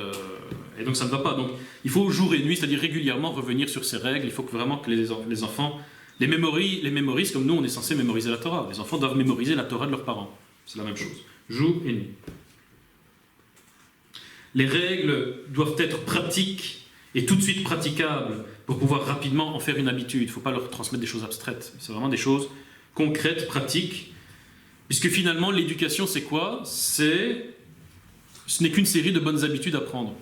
ça ne va pas. Donc il faut jour et nuit, c'est-à-dire régulièrement revenir sur ces règles. Il faut vraiment que les enfants les mémorisent comme nous on est censé mémoriser la Torah. Les enfants doivent mémoriser la Torah de leurs parents. C'est la même chose, jour et nuit. Les règles doivent être pratiques et tout de suite praticables pour pouvoir rapidement en faire une habitude. Il ne faut pas leur transmettre des choses abstraites. C'est vraiment des choses concrètes, pratiques. Puisque finalement, l'éducation, c'est quoi ? Ce n'est qu'une série de bonnes habitudes à prendre.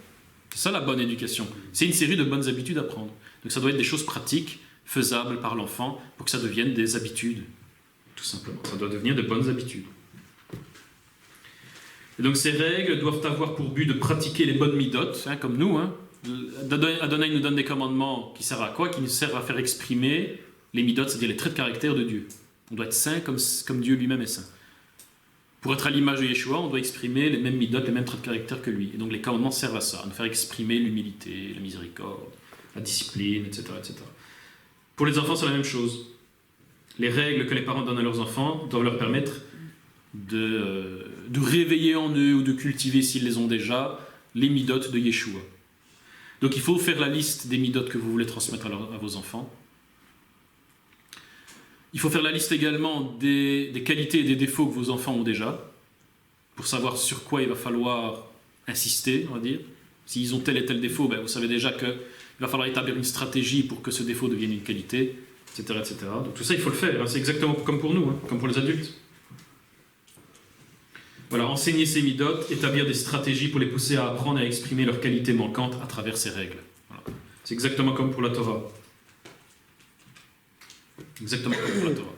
C'est ça la bonne éducation. C'est une série de bonnes habitudes à prendre. Donc ça doit être des choses pratiques, faisables par l'enfant, pour que ça devienne des habitudes. Tout simplement. Ça doit devenir de bonnes habitudes. Et donc ces règles doivent avoir pour but de pratiquer les bonnes midotes, hein, comme nous. Hein. Adonai nous donne des commandements qui servent à quoi ? Qui nous servent à faire exprimer les midotes, c'est-à-dire les traits de caractère de Dieu. On doit être saint comme Dieu lui-même est saint. Pour être à l'image de Yeshua, on doit exprimer les mêmes midotes, les mêmes traits de caractère que lui. Et donc les commandements servent à ça, à nous faire exprimer l'humilité, la miséricorde, la discipline, etc., etc. Pour les enfants, c'est la même chose. Les règles que les parents donnent à leurs enfants doivent leur permettre de réveiller en eux ou de cultiver, s'ils les ont déjà, les midotes de Yeshua. Donc il faut faire la liste des midotes que vous voulez transmettre à vos enfants. Il faut faire la liste également des qualités et des défauts que vos enfants ont déjà, pour savoir sur quoi il va falloir insister, on va dire. S'ils ont tel et tel défaut, ben vous savez déjà qu'il va falloir établir une stratégie pour que ce défaut devienne une qualité, etc., etc. Donc tout ça, il faut le faire. Hein. C'est exactement comme pour nous, hein, comme pour les adultes. Voilà, enseigner ces midotes, établir des stratégies pour les pousser à apprendre et à exprimer leurs qualités manquantes à travers ces règles. Voilà. C'est exactement comme pour la Torah. Exactement comme pour la Torah.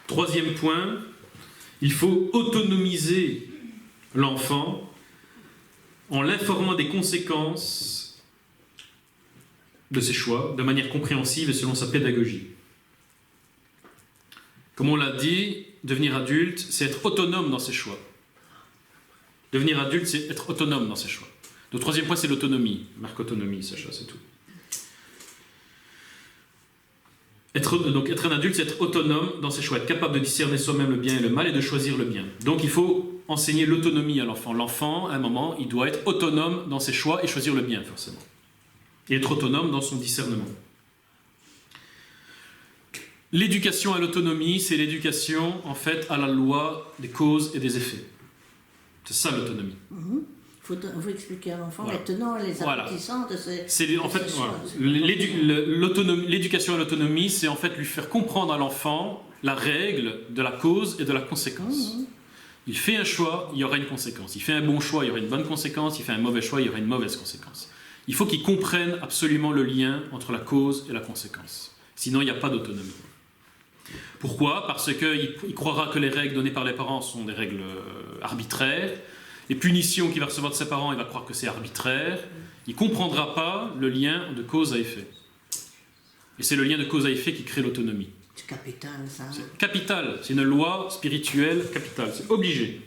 Troisième point, il faut autonomiser l'enfant en l'informant des conséquences de ses choix de manière compréhensive et selon sa pédagogie. Comme on l'a dit, devenir adulte, c'est être autonome dans ses choix. Devenir adulte, c'est être autonome dans ses choix. Le troisième point, c'est l'autonomie. Marque autonomie, Sacha, c'est tout. Donc être un adulte, c'est être autonome dans ses choix, être capable de discerner soi-même le bien et le mal et de choisir le bien. Donc il faut enseigner l'autonomie à l'enfant. L'enfant, à un moment, il doit être autonome dans ses choix et choisir le bien, forcément. Et être autonome dans son discernement. L'éducation à l'autonomie, c'est l'éducation, en fait, à la loi des causes et des effets. C'est ça, l'autonomie. Il faut expliquer à l'enfant Voilà. maintenant les aboutissants de ces... En fait, voilà. L'éducation à l'autonomie, c'est en fait lui faire comprendre à l'enfant la règle de la cause et de la conséquence. Il fait un choix, il y aura une conséquence. Il fait un bon choix, il y aura une bonne conséquence. Il fait un mauvais choix, il y aura une mauvaise conséquence. Il faut qu'il comprenne absolument le lien entre la cause et la conséquence. Sinon, il n'y a pas d'autonomie. Pourquoi ? Parce qu'il croira que les règles données par les parents sont des règles arbitraires. Les punitions qu'il va recevoir de ses parents, il va croire que c'est arbitraire. Il ne comprendra pas le lien de cause à effet. Et c'est le lien de cause à effet qui crée l'autonomie. C'est capital, ça. C'est capital. C'est une loi spirituelle capitale. C'est obligé.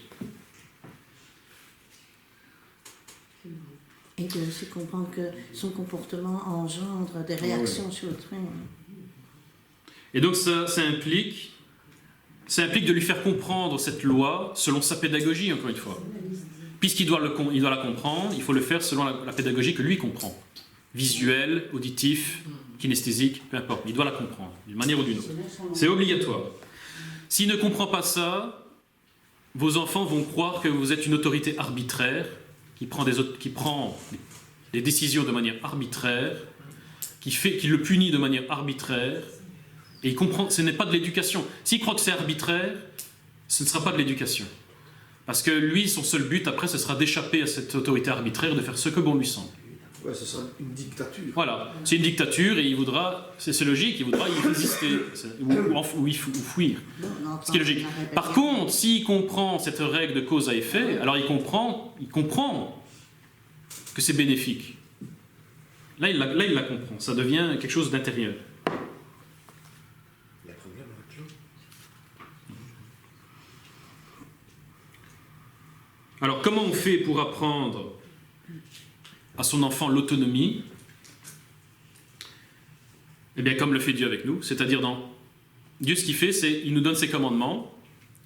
Et de aussi comprendre que son comportement engendre des réactions sur autrui. Et donc ça implique de lui faire comprendre cette loi selon sa pédagogie, encore une fois. Puisqu'il doit la comprendre, il faut le faire selon la pédagogie que lui comprend. Visuel, auditif, kinesthésique, peu importe. Il doit la comprendre, d'une manière ou d'une autre. C'est obligatoire. S'il ne comprend pas ça, vos enfants vont croire que vous êtes une autorité arbitraire, qui prend des décisions de manière arbitraire, qui le punit de manière arbitraire, et il comprend que ce n'est pas de l'éducation. S'il croit que c'est arbitraire, ce ne sera pas de l'éducation. Parce que lui, son seul but, après, ce sera d'échapper à cette autorité arbitraire, de faire ce que bon lui semble. Ouais, ce sera une dictature. Voilà, c'est une dictature et il voudra, c'est logique, il voudra y résister, ou fuir. Ce qui est logique. Par contre, s'il comprend cette règle de cause à effet, alors il comprend que c'est bénéfique. Là, il la comprend. Ça devient quelque chose d'intérieur. Il y a problème avec l'eau. Alors, comment on fait pour apprendre à son enfant l'autonomie? Eh bien, comme le fait Dieu avec nous, c'est-à-dire Dieu, ce qu'il fait, c'est il nous donne ses commandements,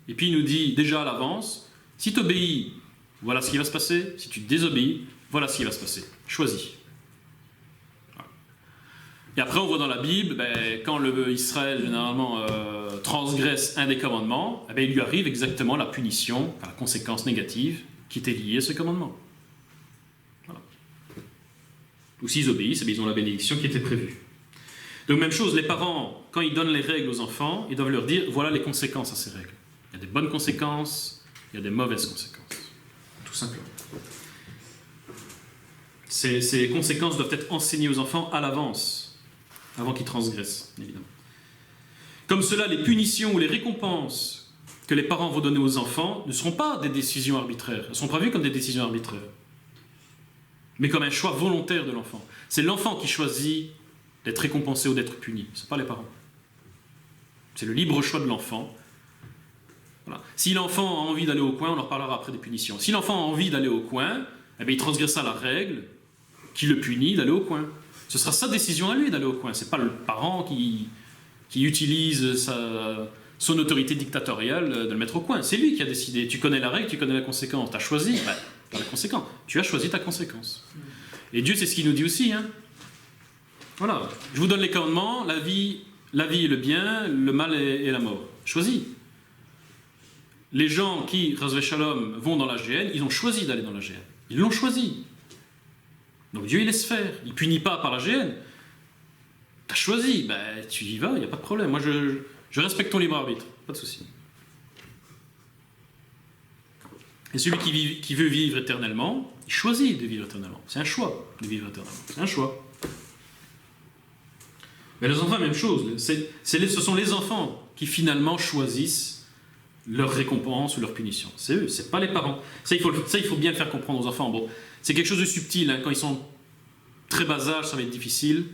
et puis il nous dit déjà à l'avance, si tu obéis, voilà ce qui va se passer, si tu désobéis, voilà ce qui va se passer. Choisis. Voilà. Et après, on voit dans la Bible, quand Israël, généralement, transgresse un des commandements, il lui arrive exactement la punition, la conséquence négative qui était liée à ce commandement. Voilà. Ou s'ils obéissent, ils ont la bénédiction qui était prévue. Donc même chose, les parents, quand ils donnent les règles aux enfants, ils doivent leur dire, voilà les conséquences à ces règles. Il y a des bonnes conséquences, il y a des mauvaises conséquences. Tout simplement. Ces conséquences doivent être enseignées aux enfants à l'avance, avant qu'ils transgressent, évidemment. Comme cela, les punitions ou les récompenses que les parents vont donner aux enfants ne seront pas des décisions arbitraires. Elles ne sont pas vues comme des décisions arbitraires, mais comme un choix volontaire de l'enfant. C'est l'enfant qui choisit d'être récompensé ou d'être puni. Ce n'est pas les parents. C'est le libre choix de l'enfant. Voilà. Si l'enfant a envie d'aller au coin, on leur parlera après des punitions. Si l'enfant a envie d'aller au coin, il transgressera la règle qui le punit d'aller au coin. Ce sera sa décision à lui d'aller au coin. Ce n'est pas le parent qui utilise son autorité dictatoriale de le mettre au coin. C'est lui qui a décidé. Tu connais la règle, tu connais la conséquence. Tu as choisi, tu as la conséquence. Tu as choisi ta conséquence. Et Dieu, c'est ce qu'il nous dit aussi, hein. Voilà, je vous donne les commandements, la vie et le bien, le mal et la mort. Choisis. Les gens qui, Razvé Shalom, vont dans la GN, ils ont choisi d'aller dans la GN. Ils l'ont choisi. Donc Dieu, il laisse faire. Il ne punit pas par la GN. Tu as choisi, tu y vas, il n'y a pas de problème. Moi, je respecte ton libre arbitre, pas de souci. Et celui qui veut vivre éternellement, il choisit de vivre éternellement. C'est un choix de vivre éternellement. C'est un choix. Mais les enfants, même chose. Ce sont les enfants qui finalement choisissent leur récompense ou leur punition. C'est eux, c'est pas les parents. Ça, il faut bien le faire comprendre aux enfants. Bon, c'est quelque chose de subtil. Hein. Quand ils sont très bas âge, ça va être difficile.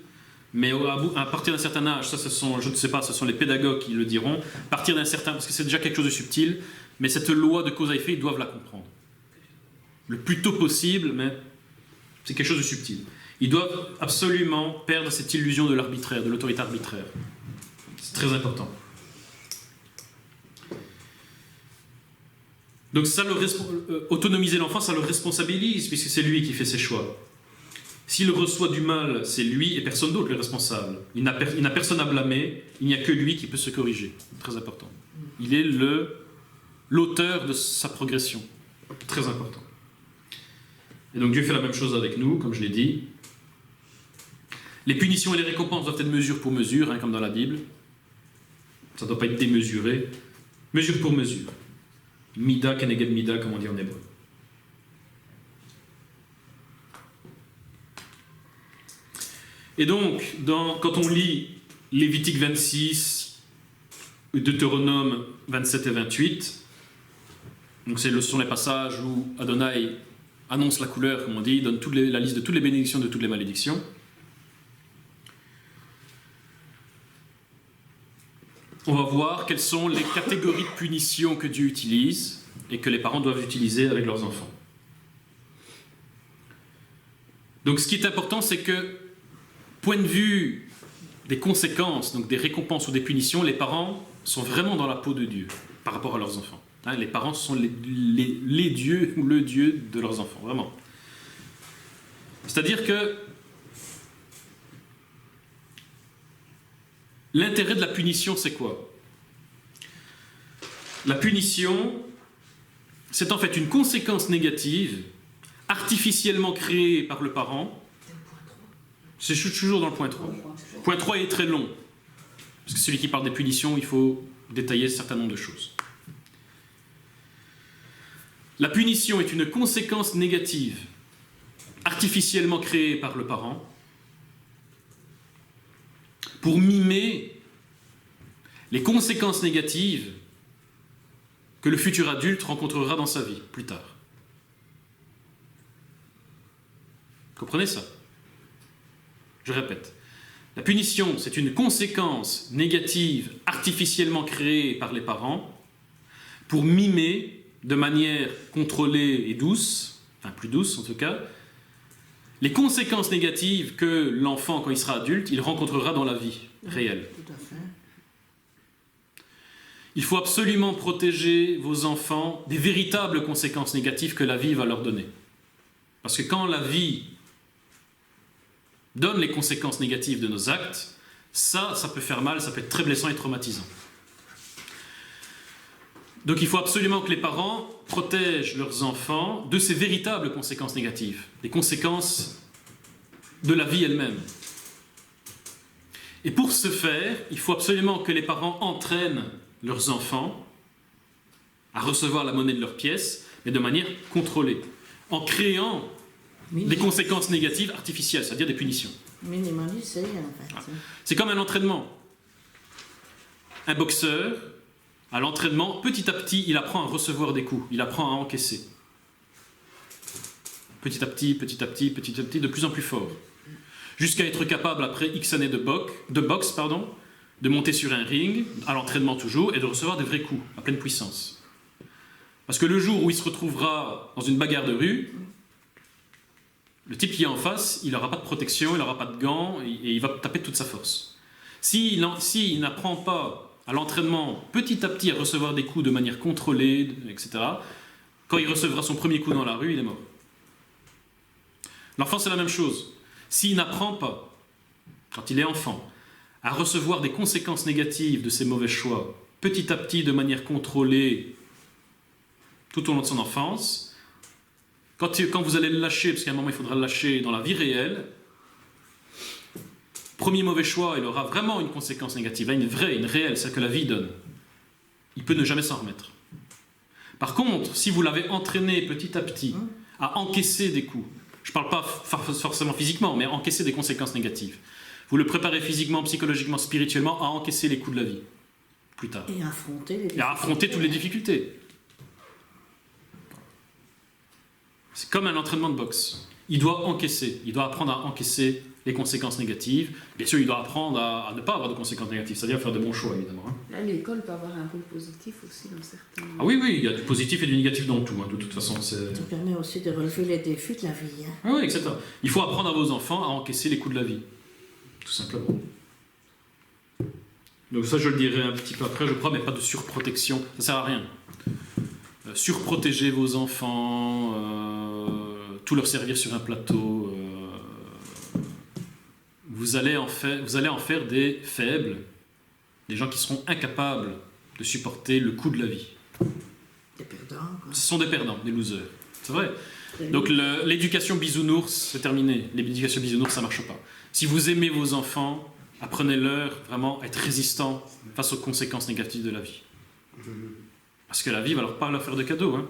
Mais à partir d'un certain âge, ça, je ne sais pas, ce sont les pédagogues qui le diront. À partir d'un certain, parce que c'est déjà quelque chose de subtil. Mais cette loi de cause à effet, ils doivent la comprendre. Le plus tôt possible, mais c'est quelque chose de subtil. Ils doivent absolument perdre cette illusion de l'arbitraire, de l'autorité arbitraire. C'est très important. Donc autonomiser l'enfant, ça le responsabilise, puisque c'est lui qui fait ses choix. S'il reçoit du mal, c'est lui et personne d'autre le responsable. Il n'a personne à blâmer, il n'y a que lui qui peut se corriger. Très important. Il est l'auteur de sa progression. Très important. Et donc Dieu fait la même chose avec nous, comme je l'ai dit. Les punitions et les récompenses doivent être mesure pour mesure, hein, comme dans la Bible. Ça ne doit pas être démesuré. Mesure pour mesure. Mida keneged mida, comme on dit en hébreu. Et donc, quand on lit Lévitique 26, Deutéronome 27 et 28, donc ce sont les passages où Adonai annonce la couleur, comme on dit, donne la liste de toutes les bénédictions, de toutes les malédictions. On va voir quelles sont les catégories de punitions que Dieu utilise et que les parents doivent utiliser avec leurs enfants. Donc ce qui est important, c'est que, point de vue des conséquences, donc des récompenses ou des punitions, les parents sont vraiment dans la peau de Dieu par rapport à leurs enfants. Hein, les parents sont les dieux ou le Dieu de leurs enfants, vraiment. C'est-à-dire que l'intérêt de la punition, c'est quoi? La punition, c'est en fait une conséquence négative artificiellement créée par le parent. C'est toujours dans le point 3. Le point 3 est très long, parce que celui qui parle des punitions, il faut détailler un certain nombre de choses. La punition est une conséquence négative artificiellement créée par le parent pour mimer les conséquences négatives que le futur adulte rencontrera dans sa vie, plus tard. Comprenez ça? Je répète. La punition, c'est une conséquence négative artificiellement créée par les parents pour mimer de manière contrôlée et douce, enfin plus douce en tout cas, les conséquences négatives que l'enfant, quand il sera adulte, il rencontrera dans la vie réelle. Tout à fait. Il faut absolument protéger vos enfants des véritables conséquences négatives que la vie va leur donner. Parce que quand la vie donne les conséquences négatives de nos actes, ça peut faire mal, ça peut être très blessant et traumatisant. Donc il faut absolument que les parents protègent leurs enfants de ces véritables conséquences négatives, des conséquences de la vie elle-même. Et pour ce faire, il faut absolument que les parents entraînent leurs enfants à recevoir la monnaie de leur pièce, mais de manière contrôlée, en créant des conséquences négatives artificielles, c'est-à-dire des punitions. Minimalisé, en fait. Ah. C'est comme un entraînement. Un boxeur, à l'entraînement, petit à petit, il apprend à recevoir des coups, il apprend à encaisser. Petit à petit, de plus en plus fort. Jusqu'à être capable, après X années de boxe, de monter sur un ring, à l'entraînement toujours, et de recevoir des vrais coups, à pleine puissance. Parce que le jour où il se retrouvera dans une bagarre de rue, le type qui est en face, il n'aura pas de protection, il n'aura pas de gants, et il va taper de toute sa force. S'il n'apprend pas à l'entraînement, petit à petit, à recevoir des coups de manière contrôlée, etc., quand il recevra son premier coup dans la rue, il est mort. L'enfant, c'est la même chose. S'il n'apprend pas, quand il est enfant, à recevoir des conséquences négatives de ses mauvais choix, petit à petit, de manière contrôlée, tout au long de son enfance, quand vous allez le lâcher, parce qu'à un moment il faudra le lâcher dans la vie réelle, premier mauvais choix, il aura vraiment une conséquence négative, là, une vraie, une réelle, celle que la vie donne. Il peut ne jamais s'en remettre. Par contre, si vous l'avez entraîné petit à petit à encaisser des coups, je ne parle pas forcément physiquement, mais à encaisser des conséquences négatives, vous le préparez physiquement, psychologiquement, spirituellement à encaisser les coups de la vie, plus tard. Et affronter les difficultés. Et à affronter toutes les difficultés. C'est comme un entraînement de boxe. Il doit encaisser, il doit apprendre à encaisser les conséquences négatives. Bien sûr, il doit apprendre à ne pas avoir de conséquences négatives, c'est-à-dire faire de bons choix, évidemment. Là, l'école peut avoir un rôle positif aussi dans certains... Ah oui, il y a du positif et du négatif dans tout, de toute façon. Ça permet aussi de relever les défis de la vie. Hein. Ah oui, etc. Il faut apprendre à vos enfants à encaisser les coups de la vie, tout simplement. Donc ça, je le dirai un petit peu après, je crois, mais pas de surprotection, ça ne sert à rien. Surprotéger vos enfants, tout leur servir sur un plateau... Vous allez en faire des faibles, des gens qui seront incapables de supporter le coût de la vie. Des perdants. Quoi. Ce sont des perdants, des losers. C'est vrai. Donc l'éducation bisounours, c'est terminé. L'éducation bisounours, ça ne marche pas. Si vous aimez vos enfants, apprenez-leur vraiment à être résistants face aux conséquences négatives de la vie. Parce que la vie ne va pas leur faire de cadeaux. Hein.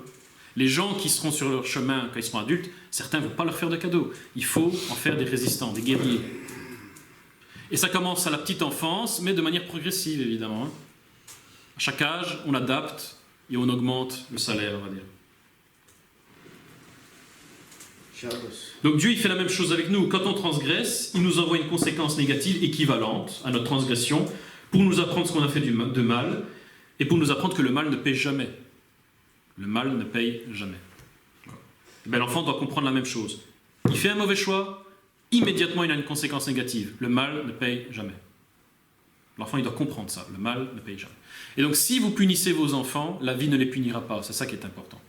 Les gens qui seront sur leur chemin quand ils seront adultes, certains ne vont pas leur faire de cadeaux. Il faut en faire des résistants, des guerriers. Et ça commence à la petite enfance, mais de manière progressive, évidemment. À chaque âge, on adapte et on augmente le salaire, on va dire. Donc Dieu, il fait la même chose avec nous. Quand on transgresse, il nous envoie une conséquence négative équivalente à notre transgression pour nous apprendre ce qu'on a fait de mal et pour nous apprendre que le mal ne paye jamais. Le mal ne paye jamais. Ben, l'enfant doit comprendre la même chose. Il fait un mauvais choix, immédiatement il a une conséquence négative. Le mal ne paye jamais. L'enfant, il doit comprendre ça. Le mal ne paye jamais. Et donc, si vous punissez vos enfants, la vie ne les punira pas. C'est ça qui est important.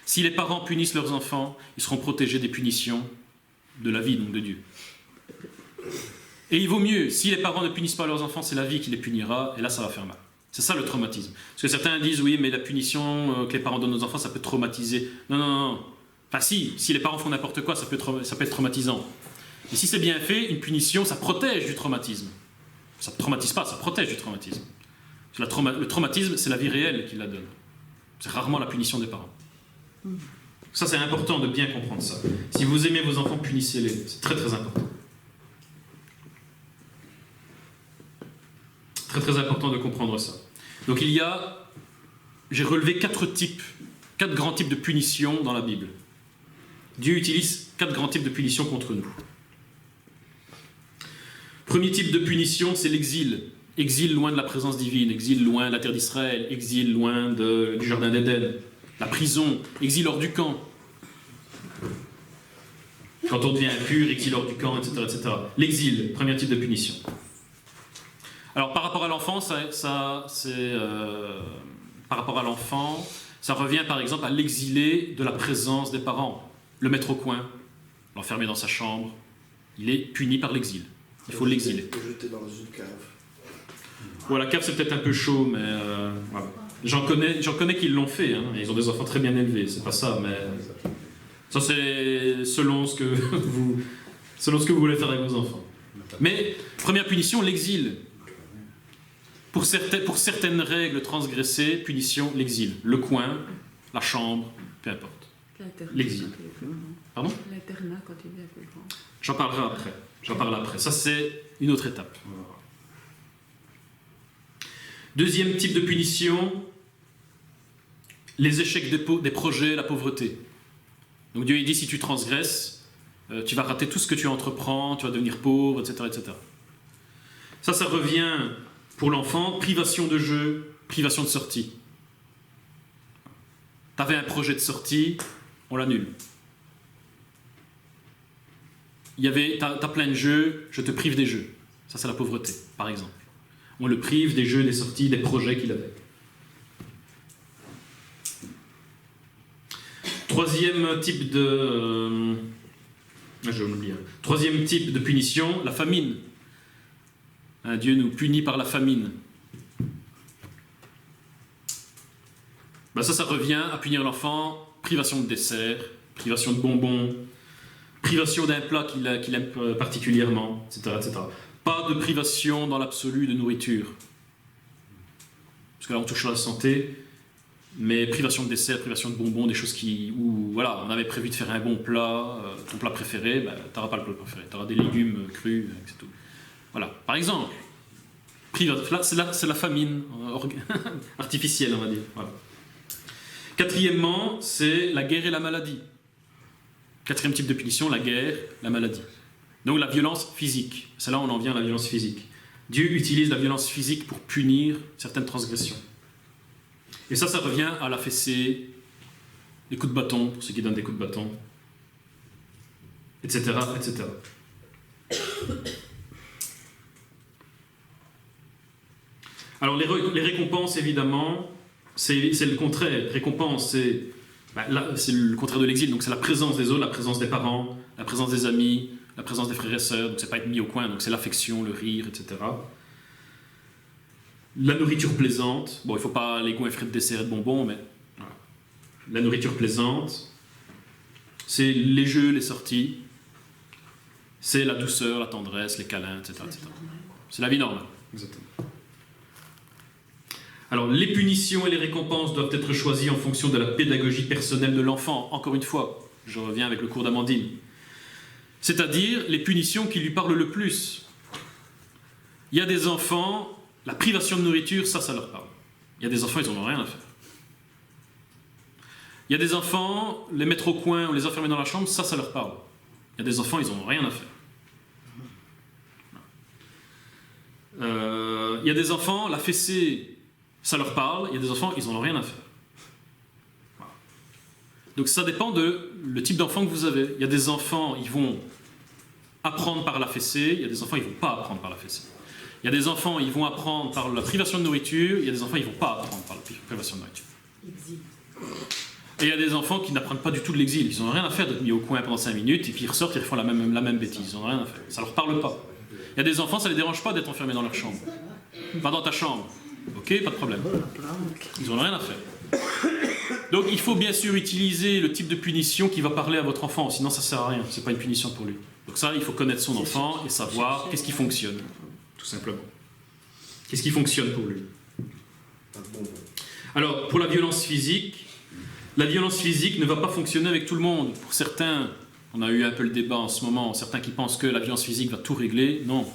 Si les parents punissent leurs enfants, ils seront protégés des punitions de la vie, donc de Dieu. Et il vaut mieux, si les parents ne punissent pas leurs enfants, c'est la vie qui les punira, et là, ça va faire mal. C'est ça le traumatisme. Parce que certains disent, oui, mais la punition que les parents donnent aux enfants, ça peut traumatiser. Non. Enfin, si les parents font n'importe quoi, ça peut être traumatisant. Et si c'est bien fait, une punition, ça protège du traumatisme. Ça ne traumatise pas, ça protège du traumatisme. Le traumatisme, c'est la vie réelle qui la donne. C'est rarement la punition des parents. Ça, c'est important de bien comprendre ça. Si vous aimez vos enfants, punissez-les. C'est très, très important. Très, très important de comprendre ça. Donc, j'ai relevé 4 grands types de punitions dans la Bible. Dieu utilise 4 grands types de punitions contre nous. Premier type de punition, c'est l'exil. Exil loin de la présence divine, exil loin de la terre d'Israël, exil loin du jardin d'Éden. La prison, exil hors du camp. Quand on devient impur, exil hors du camp, etc. etc. L'exil, premier type de punition. Alors par rapport à l'enfant, par rapport à l'enfant, ça revient par exemple à l'exiler de la présence des parents, le mettre au coin, l'enfermer dans sa chambre. Il est puni par l'exil. Il faut l'exiler. Le jeter dans une cave. Bon, la cave c'est peut-être un peu chaud, mais voilà. J'en connais qui l'ont fait. Hein. Ils ont des enfants très bien élevés, c'est pas ça, mais ça c'est selon ce que vous voulez faire avec vos enfants. Mais première punition, l'exil. Pour certaines règles transgressées, punition, l'exil. Le coin, la chambre, peu importe. L'exil. Pardon ? L'internat quand il est un peu grand. J'en parlerai après. Ça, c'est une autre étape. Deuxième type de punition, les échecs des projets, la pauvreté. Donc Dieu il dit, si tu transgresses, tu vas rater tout ce que tu entreprends, tu vas devenir pauvre, etc. etc. Ça revient pour l'enfant, privation de jeu, privation de sortie. Tu avais un projet de sortie, on l'annule. T'as plein de jeux, je te prive des jeux. Ça, c'est la pauvreté, par exemple. On le prive des jeux, des sorties, des projets qu'il avait. Troisième type de... j'ai oublié. Troisième type de punition, la famine. Dieu nous punit par la famine. Ça revient à punir l'enfant, privation de dessert, privation de bonbons, privation d'un plat qu'il aime particulièrement, etc., etc. Pas de privation dans l'absolu de nourriture. Parce que là, on touche à la santé, mais privation de dessert, privation de bonbons, des choses où voilà, on avait prévu de faire un bon plat, ton plat préféré, tu n'auras pas le plat préféré, tu auras des légumes crus, c'est tout. Voilà, par exemple, c'est la famine artificielle, on va dire. Voilà. Quatrièmement, c'est la guerre et la maladie. Quatrième type de punition, la guerre, la maladie. Donc la violence physique. C'est là où on en vient à la violence physique. Dieu utilise la violence physique pour punir certaines transgressions. Et ça revient à la fessée, les coups de bâton, pour ceux qui donnent des coups de bâton, etc., etc. Alors les récompenses, évidemment, c'est le contraire. Récompense, c'est le contraire de l'exil. Donc c'est la présence des autres, la présence des parents, la présence des amis, la présence des frères et sœurs. Donc c'est pas être mis au coin, donc c'est l'affection, le rire, etc. La nourriture plaisante. Bon, il ne faut pas les goûts et de dessert et de bonbons, mais voilà. La nourriture plaisante. C'est les jeux, les sorties. C'est la douceur, la tendresse, les câlins, etc. etc. C'est la vie normale. Exactement. Alors, les punitions et les récompenses doivent être choisies en fonction de la pédagogie personnelle de l'enfant. Encore une fois, je reviens avec le cours d'Amandine. C'est-à-dire les punitions qui lui parlent le plus. Il y a des enfants, la privation de nourriture, ça leur parle. Il y a des enfants, ils n'en ont rien à faire. Il y a des enfants, les mettre au coin ou les enfermer dans la chambre, ça leur parle. Il y a des enfants, ils n'en ont rien à faire. Il y a des enfants, la fessée, ça leur parle. Il y a des enfants, ils n'en ont rien à faire. Voilà. Donc ça dépend le type d'enfant que vous avez. Il y a des enfants, ils vont apprendre par la fessée. Il y a des enfants, ils ne vont pas apprendre par la fessée. Il y a des enfants, ils vont apprendre par la privation de nourriture. Il y a des enfants, ils ne vont pas apprendre par la privation de nourriture. Et il y a des enfants qui n'apprennent pas du tout de l'exil. Ils n'ont rien à faire d'être mis au coin pendant 5 minutes et puis ils ressortent et ils refont la même bêtise. Ils n'ont rien à faire. Ça ne leur parle pas. Il y a des enfants, ça ne les dérange pas d'être enfermés dans leur chambre. Pas dans ta chambre. Ok, pas de problème. Ils n'ont rien à faire. Donc il faut bien sûr utiliser le type de punition qui va parler à votre enfant. Sinon ça ne sert à rien. Ce n'est pas une punition pour lui. Donc ça, il faut connaître son enfant et savoir qu'est-ce qui fonctionne. Tout simplement. Qu'est-ce qui fonctionne pour lui. Alors, pour la violence physique ne va pas fonctionner avec tout le monde. Pour certains, on a eu un peu le débat en ce moment, certains qui pensent que la violence physique va tout régler. Non.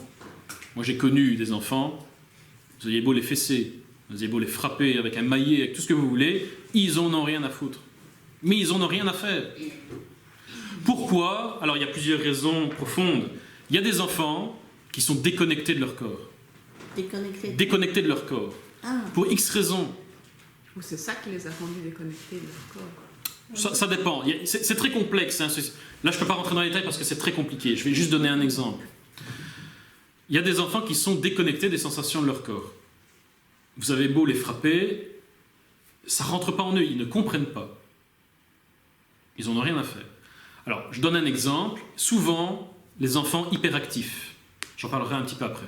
Moi, j'ai connu des enfants, vous aviez beau les fesser, vous aviez beau les frapper avec un maillet, avec tout ce que vous voulez, ils en ont rien à foutre. Mais ils en ont rien à faire. Pourquoi ? Alors, il y a plusieurs raisons profondes. Il y a des enfants qui sont déconnectés de leur corps. Déconnectés de leur corps. Ah, Pour X raisons. Ou c'est ça qui les a rendus déconnectés de leur corps. Ça dépend. C'est très complexe. Hein. Là, je ne peux pas rentrer dans les détails parce que c'est très compliqué. Je vais juste donner un exemple. Il y a des enfants qui sont déconnectés des sensations de leur corps. Vous avez beau les frapper, ça ne rentre pas en eux. Ils ne comprennent pas. Ils n'en ont rien à faire. Alors, je donne un exemple. Souvent, les enfants hyperactifs, j'en parlerai un petit peu après.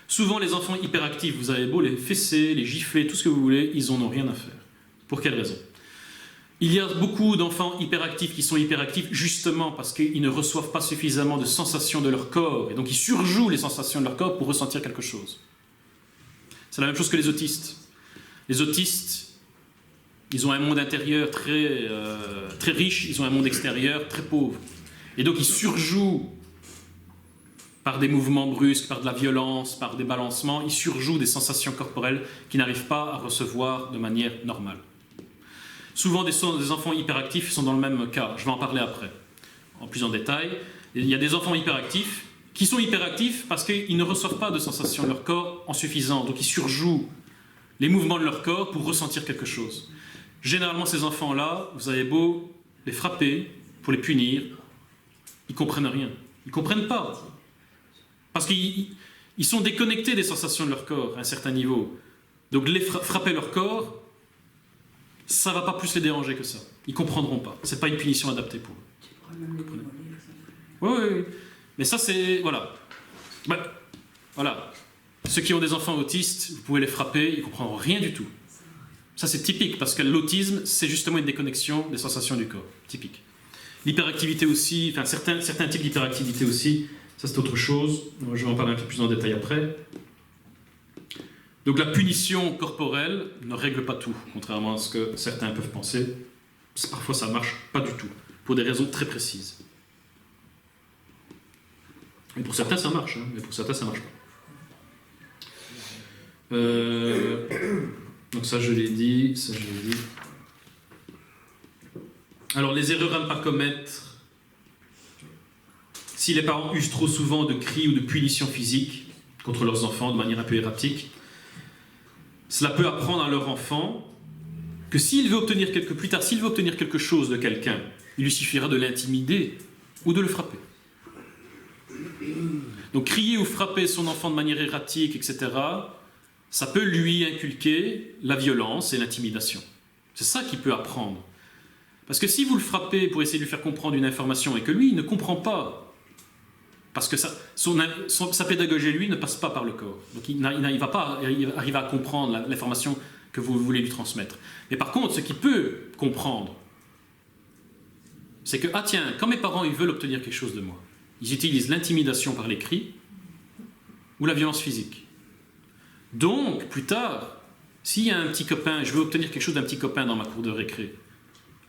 Souvent, les enfants hyperactifs, vous avez beau les fesser, les gifler, tout ce que vous voulez, ils n'en ont rien à faire. Pour quelle raison ? Il y a beaucoup d'enfants hyperactifs qui sont hyperactifs justement parce qu'ils ne reçoivent pas suffisamment de sensations de leur corps et donc ils surjouent les sensations de leur corps pour ressentir quelque chose. C'est la même chose que les autistes. Les autistes, ils ont un monde intérieur très riche, ils ont un monde extérieur très pauvre. Et donc ils surjouent par des mouvements brusques, par de la violence, par des balancements, ils surjouent des sensations corporelles qu'ils n'arrivent pas à recevoir de manière normale. Souvent, des enfants hyperactifs sont dans le même cas. Je vais en parler après, en plus en détail. Il y a des enfants hyperactifs qui sont hyperactifs parce qu'ils ne reçoivent pas de sensations de leur corps en suffisant. Donc, ils surjouent les mouvements de leur corps pour ressentir quelque chose. Généralement, ces enfants-là, vous avez beau les frapper pour les punir, ils ne comprennent rien. Ils ne comprennent pas. Parce qu'ils sont déconnectés des sensations de leur corps à un certain niveau. Donc, les frapper leur corps, ça ne va pas plus les déranger que ça. Ils ne comprendront pas. Ce n'est pas une punition adaptée pour eux. Oui. Mais ça, c'est... Voilà. Voilà. Ceux qui ont des enfants autistes, vous pouvez les frapper, ils ne comprendront rien du tout. Ça, c'est typique, parce que l'autisme, c'est justement une déconnexion des sensations du corps. Typique. L'hyperactivité aussi, enfin, certains types d'hyperactivité aussi, ça, c'est autre chose. Je vais en parler un peu plus en détail après. Donc la punition corporelle ne règle pas tout, contrairement à ce que certains peuvent penser. Parfois ça ne marche pas du tout, pour des raisons très précises. Et pour certains ça marche, mais pour certains ça ne marche pas. Donc ça je l'ai dit, Alors les erreurs à ne pas commettre, si les parents usent trop souvent de cris ou de punitions physiques contre leurs enfants de manière un peu erratique, cela peut apprendre à leur enfant que s'il veut obtenir quelque chose de quelqu'un, il lui suffira de l'intimider ou de le frapper. Donc crier ou frapper son enfant de manière erratique, etc., ça peut lui inculquer la violence et l'intimidation. C'est ça qu'il peut apprendre. Parce que si vous le frappez pour essayer de lui faire comprendre une information et que lui, il ne comprend pas, parce que sa pédagogie, lui, ne passe pas par le corps. Donc il n'arrive pas à arriver à comprendre l'information que vous voulez lui transmettre. Mais par contre, ce qu'il peut comprendre, c'est que, ah tiens, quand mes parents ils veulent obtenir quelque chose de moi, ils utilisent l'intimidation par les cris ou la violence physique. Donc, plus tard, s'il y a un petit copain, je veux obtenir quelque chose d'un petit copain dans ma cour de récré,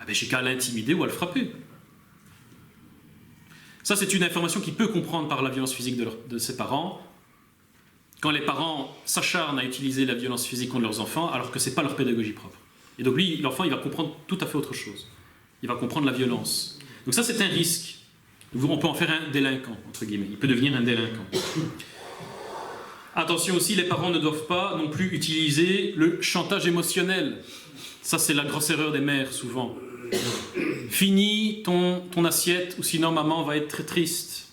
ah ben, j'ai qu'à l'intimider ou à le frapper. Ça, c'est une information qu'il peut comprendre par la violence physique de ses parents. Quand les parents s'acharnent à utiliser la violence physique contre leurs enfants, alors que ce n'est pas leur pédagogie propre. Et donc lui, l'enfant, il va comprendre tout à fait autre chose. Il va comprendre la violence. Donc ça, c'est un risque. On peut en faire un délinquant, entre guillemets. Il peut devenir un délinquant. Attention aussi, les parents ne doivent pas non plus utiliser le chantage émotionnel. Ça, c'est la grosse erreur des mères, souvent. Finis ton assiette ou sinon maman va être très triste.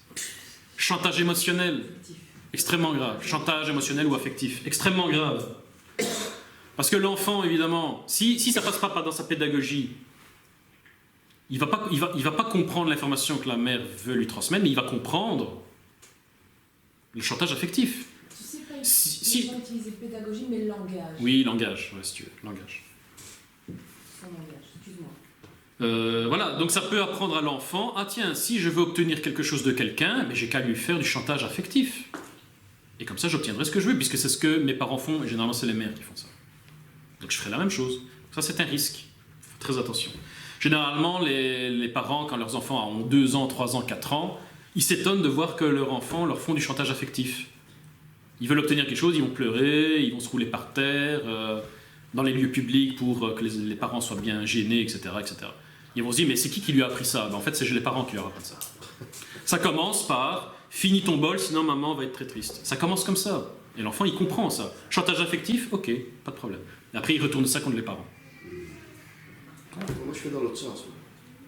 Chantage émotionnel, extrêmement grave. Chantage émotionnel ou affectif, extrêmement grave. Parce que l'enfant, évidemment, si ça ne passe pas dans sa pédagogie, il va pas comprendre l'information que la mère veut lui transmettre, mais il va comprendre le chantage affectif. Tu sais pas, ils vont utiliser pédagogie, mais le langage. Oui, langage, ouais, si tu veux, langage. Son langage, excuse-moi. Voilà, donc ça peut apprendre à l'enfant, ah tiens, si je veux obtenir quelque chose de quelqu'un, mais j'ai qu'à lui faire du chantage affectif. Et comme ça, j'obtiendrai ce que je veux, puisque c'est ce que mes parents font, et généralement c'est les mères qui font ça. Donc je ferai la même chose. Ça, c'est un risque. Très attention. Généralement, les parents, quand leurs enfants ont 2 ans, 3 ans, 4 ans, ils s'étonnent de voir que leurs enfants leur font du chantage affectif. Ils veulent obtenir quelque chose, ils vont pleurer, ils vont se rouler par terre, dans les lieux publics pour que les parents soient bien gênés, etc., etc. Ils vont se dire, mais c'est qui lui a appris ça? En fait, c'est les parents qui leur apprennent ça. Ça commence par finis ton bol, sinon maman va être très triste. Ça commence comme ça. Et l'enfant, il comprend ça. Chantage affectif, ok, pas de problème. Et après, il retourne ça contre les parents. Moi, je fais dans l'autre sens.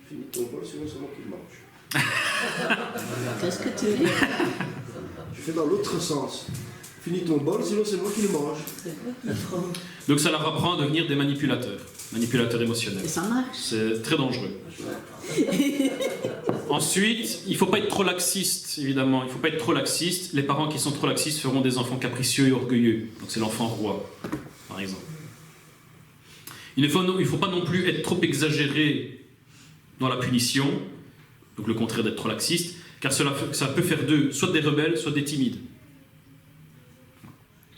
Finis ton bol, sinon c'est moi qui le mange. Qu'est-ce que tu dis? Je fais dans l'autre sens. Finis ton bol, sinon c'est moi qui le mange. Donc ça leur apprend à devenir des manipulateurs émotionnels. Et ça marche. C'est très dangereux. Ensuite, il ne faut pas être trop laxiste, évidemment. Il ne faut pas être trop laxiste. Les parents qui sont trop laxistes feront des enfants capricieux et orgueilleux. Donc c'est l'enfant roi, par exemple. Il ne faut pas non plus être trop exagéré dans la punition, donc le contraire d'être trop laxiste, car ça peut faire d'eux soit des rebelles, soit des timides.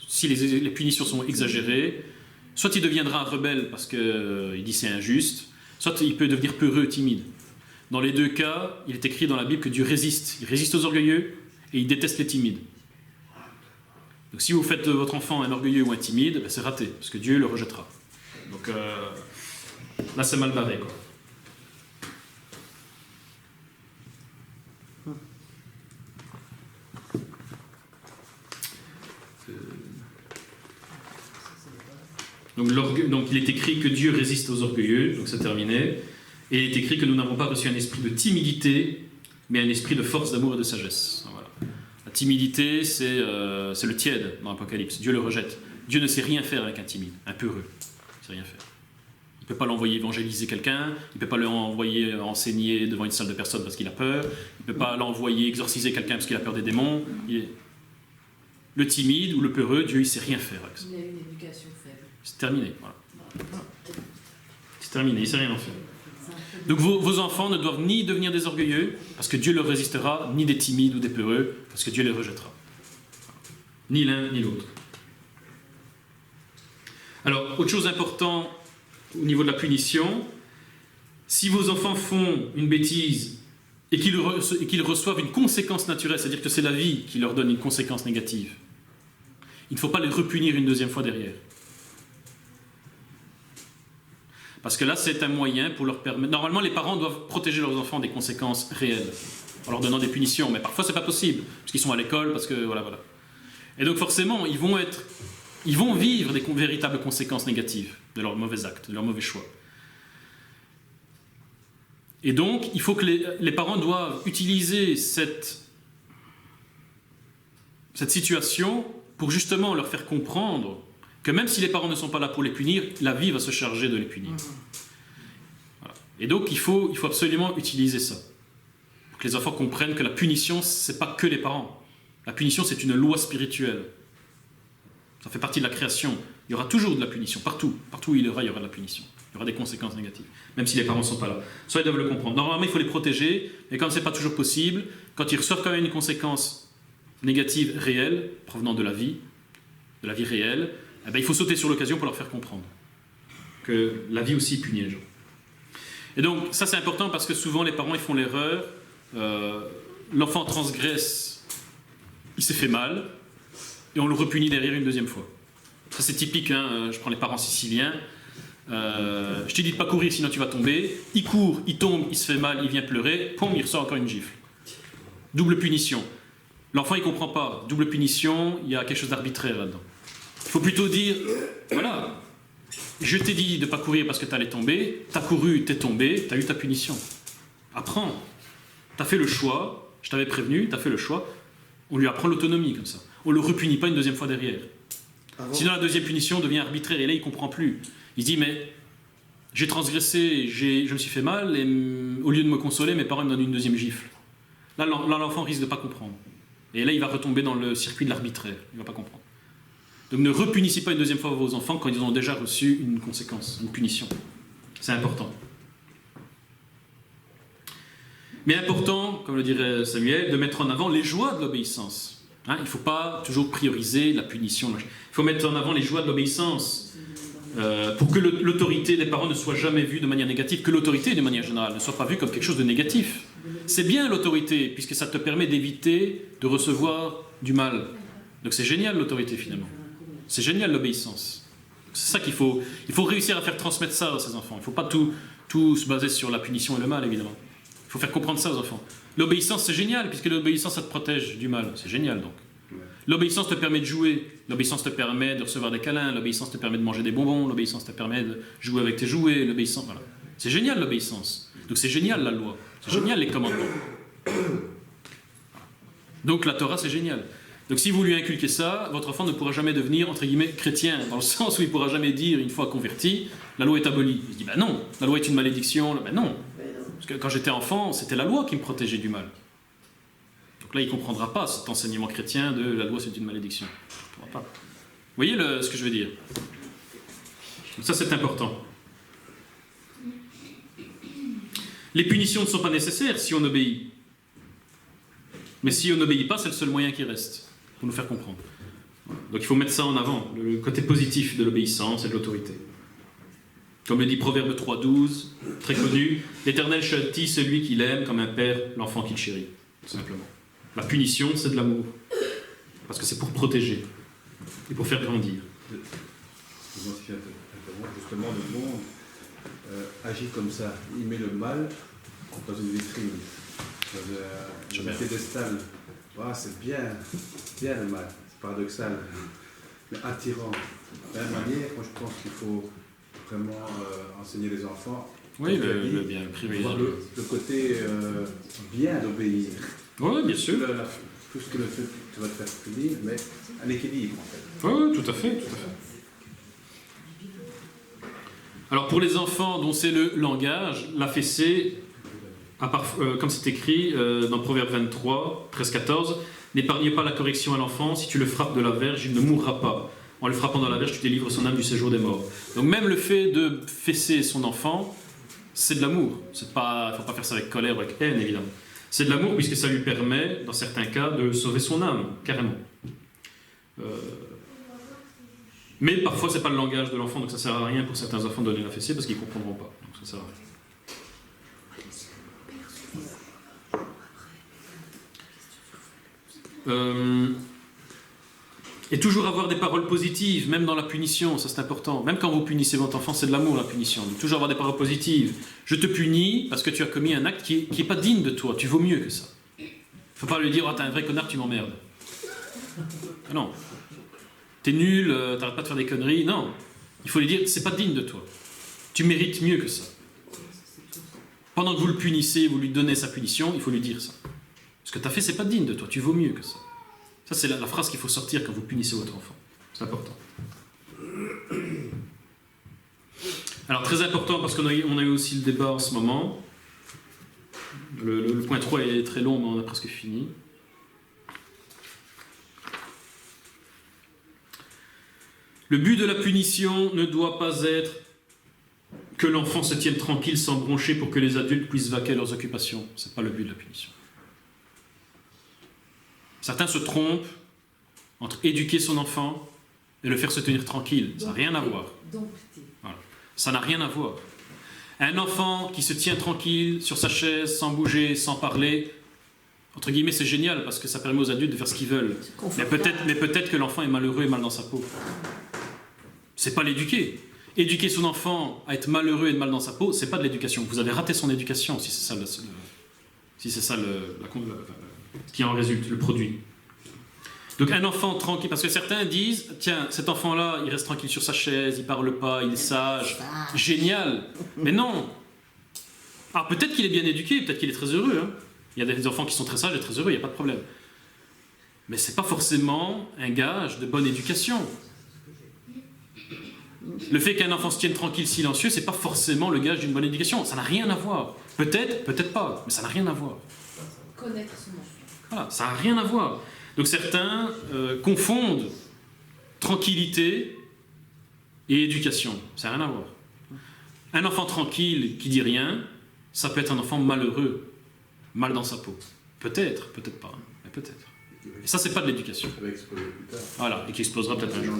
Si les punitions sont exagérées, soit il deviendra un rebelle parce qu'il dit c'est injuste, soit il peut devenir peureux, timide. Dans les deux cas, il est écrit dans la Bible que Dieu résiste. Il résiste aux orgueilleux et il déteste les timides. Donc si vous faites de votre enfant un orgueilleux ou un timide, c'est raté, parce que Dieu le rejettera. Donc là, c'est mal barré, quoi. Donc il est écrit que Dieu résiste aux orgueilleux, donc c'est terminé. Et il est écrit que nous n'avons pas reçu un esprit de timidité, mais un esprit de force, d'amour et de sagesse. Voilà. La timidité, c'est le tiède dans l'Apocalypse. Dieu le rejette. Dieu ne sait rien faire avec un timide, un peureux. Il ne sait rien faire. Il ne peut pas l'envoyer évangéliser quelqu'un, il ne peut pas l'envoyer enseigner devant une salle de personnes parce qu'il a peur, il ne peut pas l'envoyer exorciser quelqu'un parce qu'il a peur des démons. Le timide ou le peureux, Dieu, il ne sait rien faire avec ça. Il a une éducation faible. C'est terminé, voilà. C'est terminé, il ne sait rien en faire. Donc vos enfants ne doivent ni devenir des orgueilleux, parce que Dieu leur résistera, ni des timides ou des peureux, parce que Dieu les rejettera. Ni l'un ni l'autre. Alors, autre chose importante au niveau de la punition, si vos enfants font une bêtise et qu'ils reçoivent une conséquence naturelle, c'est-à-dire que c'est la vie qui leur donne une conséquence négative, il ne faut pas les repunir une deuxième fois derrière. Parce que là, c'est un moyen pour leur permettre... Normalement, les parents doivent protéger leurs enfants des conséquences réelles, en leur donnant des punitions, mais parfois, c'est pas possible, parce qu'ils sont à l'école, parce que... Voilà. Et donc, forcément, ils vont vivre des véritables conséquences négatives de leurs mauvais actes, de leurs mauvais choix. Et donc, il faut que les parents doivent utiliser cette situation pour justement leur faire comprendre que même si les parents ne sont pas là pour les punir, la vie va se charger de les punir. Voilà. Et donc, il faut absolument utiliser ça. Pour que les enfants comprennent que la punition, ce n'est pas que les parents. La punition, c'est une loi spirituelle. Ça fait partie de la création. Il y aura toujours de la punition, partout. Partout où il y aura de la punition. Il y aura des conséquences négatives, même si les parents ne sont pas là. Soit ils doivent le comprendre. Normalement, il faut les protéger, mais comme ce n'est pas toujours possible, quand ils reçoivent quand même une conséquence négative réelle, provenant de la vie réelle, eh bien, il faut sauter sur l'occasion pour leur faire comprendre que la vie aussi punit les gens. Et donc, ça c'est important parce que souvent les parents ils font l'erreur, l'enfant transgresse, il s'est fait mal, et on le repunit derrière une deuxième fois. Ça c'est typique, hein, je prends les parents siciliens, je t'ai dit de pas courir sinon tu vas tomber, il court, il tombe, il se fait mal, il vient pleurer, pom, il ressort encore une gifle. Double punition. L'enfant il comprend pas, double punition, il y a quelque chose d'arbitraire là-dedans. Il faut plutôt dire, voilà, je t'ai dit de ne pas courir parce que tu allais tomber, tu as couru, tu es tombé, tu as eu ta punition. Apprends. Tu as fait le choix, je t'avais prévenu, tu as fait le choix. On lui apprend l'autonomie comme ça. On ne le repunit pas une deuxième fois derrière. Sinon la deuxième punition devient arbitraire et là il ne comprend plus. Il se dit, mais j'ai transgressé, je me suis fait mal et au lieu de me consoler, mes parents me donnent une deuxième gifle. Là l'enfant risque de ne pas comprendre. Et là il va retomber dans le circuit de l'arbitraire, il ne va pas comprendre. Donc ne repunissez pas une deuxième fois vos enfants quand ils ont déjà reçu une conséquence, une punition. C'est important. Mais important, comme le dirait Samuel, de mettre en avant les joies de l'obéissance. Hein, il ne faut pas toujours prioriser la punition. Il faut mettre en avant les joies de l'obéissance pour que l'autorité des parents ne soit jamais vue de manière négative, que l'autorité, de manière générale, ne soit pas vue comme quelque chose de négatif. C'est bien l'autorité, puisque ça te permet d'éviter de recevoir du mal. Donc c'est génial l'autorité finalement. C'est génial l'obéissance. C'est ça qu'il faut. Il faut réussir à faire transmettre ça à ses enfants. Il ne faut pas tout se baser sur la punition et le mal, évidemment. Il faut faire comprendre ça aux enfants. L'obéissance, c'est génial, puisque l'obéissance, ça te protège du mal. C'est génial, donc. Ouais. L'obéissance te permet de jouer. L'obéissance te permet de recevoir des câlins. L'obéissance te permet de manger des bonbons. L'obéissance te permet de jouer avec tes jouets. L'obéissance, voilà. C'est génial, l'obéissance. Donc c'est génial, la loi. C'est génial, les commandements. Donc la Torah, c'est génial. Donc si vous lui inculquez ça, votre enfant ne pourra jamais devenir, entre guillemets, chrétien, dans le sens où il ne pourra jamais dire, une fois converti, la loi est abolie. Il se dit, ben non, la loi est une malédiction. Ben non. Parce que quand j'étais enfant, c'était la loi qui me protégeait du mal. Donc là, il ne comprendra pas cet enseignement chrétien de la loi c'est une malédiction. Il ne comprendra pas. Vous voyez ce que je veux dire? Donc ça, c'est important. Les punitions ne sont pas nécessaires si on obéit. Mais si on n'obéit pas, c'est le seul moyen qui reste pour nous faire comprendre. Donc il faut mettre ça en avant, le côté positif de l'obéissance et de l'autorité. Comme le dit Proverbe 3,12, très connu, l'Éternel châtie celui qu'il aime comme un père l'enfant qu'il chérit, tout simplement. La punition, c'est de l'amour. Parce que c'est pour protéger et pour faire grandir. Justement, le monde agit comme ça. Il met le mal dans une vitrine, dans un piédestal. Ah, c'est bien le mal, c'est paradoxal, mais attirant. De la même manière, moi je pense qu'il faut vraiment enseigner les enfants. Oui, le bien, le privilège. Le côté bien d'obéir. Oui, bien sûr. Plus que le fait que tu vas te faire punir, mais un équilibre en fait. Oui, tout à fait, tout à fait. Alors pour les enfants dont c'est le langage, la fessée, comme c'est écrit dans Proverbe 23, 13-14, n'épargnez pas la correction à l'enfant, si tu le frappes de la verge, il ne mourra pas. En le frappant dans la verge, tu délivres son âme du séjour des morts. Donc même le fait de fesser son enfant, c'est de l'amour. Il ne faut pas faire ça avec colère ou avec haine, évidemment. C'est de l'amour puisque ça lui permet, dans certains cas, de sauver son âme, carrément. Mais parfois, ce n'est pas le langage de l'enfant, donc ça ne sert à rien pour certains enfants de donner la fessée parce qu'ils ne comprendront pas. Donc ça sert à rien. Et toujours avoir des paroles positives, même dans la punition, ça c'est important. Même quand vous punissez votre enfant, c'est de l'amour la punition. Donc toujours avoir des paroles positives. Je te punis parce que tu as commis un acte qui n'est pas digne de toi, tu vaux mieux que ça. Il ne faut pas lui dire, oh, t'es un vrai connard, tu m'emmerdes. Ah non. T'es nul, t'arrêtes pas de faire des conneries. Non. Il faut lui dire, c'est pas digne de toi. Tu mérites mieux que ça. Pendant que vous le punissez, vous lui donnez sa punition, il faut lui dire ça. Ce que tu as fait, c'est pas digne de toi, tu vaux mieux que ça. Ça, c'est la phrase qu'il faut sortir quand vous punissez votre enfant. C'est important. Alors, très important, parce qu'on a eu aussi le débat en ce moment. Le point 3 est très long, mais on a presque fini. Le but de la punition ne doit pas être que l'enfant se tienne tranquille sans broncher pour que les adultes puissent vaquer à leurs occupations. Ce n'est pas le but de la punition. Certains se trompent entre éduquer son enfant et le faire se tenir tranquille. Ça n'a rien à voir. Voilà. Ça n'a rien à voir. Un enfant qui se tient tranquille sur sa chaise, sans bouger, sans parler, entre guillemets, c'est génial parce que ça permet aux adultes de faire ce qu'ils veulent. Mais peut-être que l'enfant est malheureux et mal dans sa peau. C'est pas l'éduquer. Éduquer son enfant à être malheureux et mal dans sa peau, c'est pas de l'éducation. Vous avez raté son éducation si c'est ça ce qui en résulte, le produit. Donc un enfant tranquille, parce que certains disent, tiens, cet enfant-là, il reste tranquille sur sa chaise, il parle pas, il est sage, génial. Mais non. Alors peut-être qu'il est bien éduqué, peut-être qu'il est très heureux. Hein. Il y a des enfants qui sont très sages et très heureux, il n'y a pas de problème. Mais c'est pas forcément un gage de bonne éducation. Le fait qu'un enfant se tienne tranquille, silencieux, c'est pas forcément le gage d'une bonne éducation. Ça n'a rien à voir. Peut-être, peut-être pas, mais ça n'a rien à voir. Connaître son enfant. Voilà, ça n'a rien à voir. Donc certains confondent tranquillité et éducation. Ça n'a rien à voir. Un enfant tranquille qui dit rien, ça peut être un enfant malheureux, mal dans sa peau. Peut-être, peut-être pas, mais peut-être. Et ça, c'est pas de l'éducation. Ça va exploser plus tard. Voilà, et qui explosera peut-être un jour.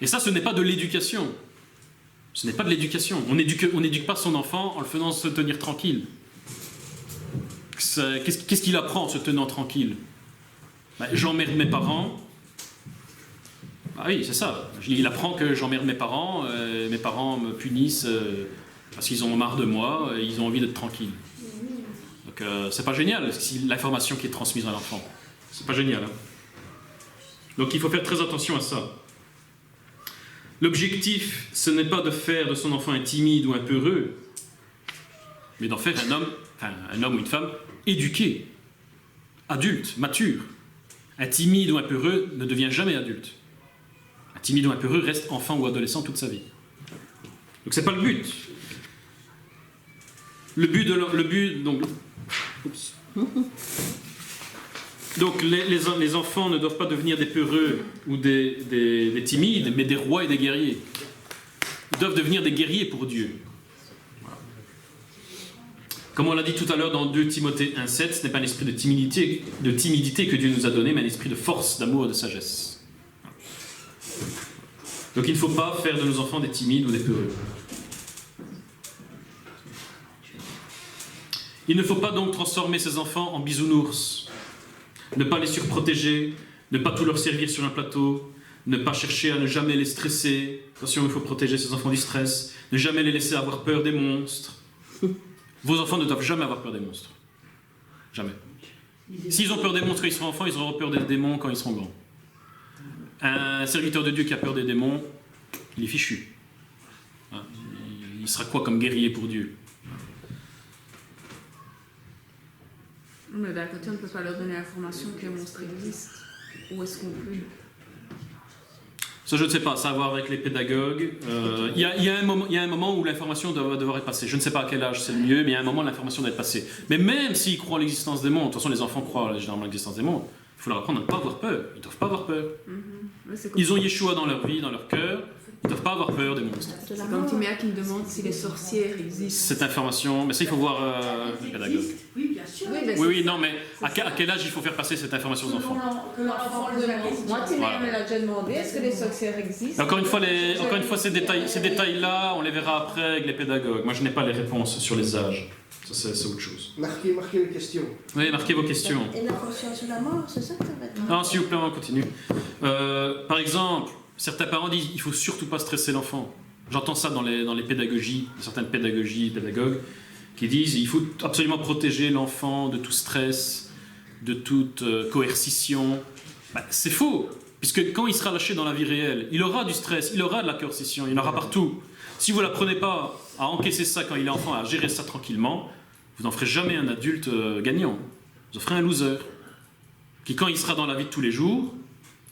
Et ça, ce n'est pas de l'éducation. Ce n'est pas de l'éducation. On n'éduque pas son enfant en le faisant se tenir tranquille. Qu'est-ce qu'il apprend en se tenant tranquille? J'emmerde mes parents. Ah oui, c'est ça. Il apprend que j'emmerde mes parents me punissent parce qu'ils ont marre de moi, et ils ont envie d'être tranquilles. Donc c'est pas génial l'information qui est transmise à l'enfant. C'est pas génial. Hein. Donc il faut faire très attention à ça. L'objectif, ce n'est pas de faire de son enfant un timide ou un peureux, mais d'en faire un homme ou une femme éduqué, adulte, mature. Un timide ou un peureux ne devient jamais adulte. Un timide ou un peureux reste enfant ou adolescent toute sa vie. Donc c'est pas le but. Donc les enfants ne doivent pas devenir des peureux ou des timides, mais des rois et des guerriers. Ils doivent devenir des guerriers pour Dieu. Voilà. Comme on l'a dit tout à l'heure dans 2 Timothée 1,7, ce n'est pas un esprit de timidité que Dieu nous a donné, mais un esprit de force, d'amour et de sagesse. Donc il ne faut pas faire de nos enfants des timides ou des peureux. Il ne faut pas donc transformer ces enfants en bisounours, ne pas les surprotéger, ne pas tout leur servir sur un plateau, ne pas chercher à ne jamais les stresser. Attention, il faut protéger ces enfants du stress, ne jamais les laisser avoir peur des monstres. Vos enfants ne doivent jamais avoir peur des monstres. Jamais. S'ils ont peur des monstres quand ils seront enfants, ils auront peur des démons quand ils seront grands. Un serviteur de Dieu qui a peur des démons, il est fichu. Il sera quoi comme guerrier pour Dieu? Mais d'un côté, on ne peut pas leur donner l'information qu'un monstre existe. Où est-ce qu'on peut? Ça, je ne sais pas, ça a à voir avec les pédagogues. Il y a un moment où l'information doit devoir être passée. Je ne sais pas à quel âge c'est le mieux, mais il y a un moment où l'information doit être passée. Mais même s'ils croient à l'existence des mondes, de toute façon les enfants croient généralement à l'existence des mondes, il faut leur apprendre à ne pas avoir peur. Ils ne doivent pas avoir peur. Ils ont Yeshua dans leur vie, dans leur cœur. Ils ne doivent pas avoir peur des monstres. C'est comme Timéa qui me demande si les sorcières existent. Cette information, mais ça il faut voir les pédagogues. Oui, bien sûr. Oui, non, mais à quel âge il faut faire passer cette information aux enfants? Que l'enfant le demande. Moi, Timéa Voilà. me l'a déjà demandé, est-ce que les sorcières existent? Encore une fois, ces détails-là, on les verra après avec les pédagogues. Moi, je n'ai pas les réponses sur les âges. Ça, c'est autre chose. Marquez les questions. Oui, marquez vos questions. Et la conscience de la mort, c'est ça que tu vas dire? Non, s'il vous plaît, on continue. Par exemple, certains parents disent il ne faut surtout pas stresser l'enfant. J'entends ça dans les pédagogies, certaines pédagogues, qui disent il faut absolument protéger l'enfant de tout stress, de toute coercition. C'est faux, puisque quand il sera lâché dans la vie réelle, il aura du stress, il aura de la coercition, il en aura partout. Si vous ne l'apprenez pas à encaisser ça quand il est enfant, à gérer ça tranquillement, vous n'en ferez jamais un adulte gagnant. Vous en ferez un loser. Qui, quand il sera dans la vie de tous les jours,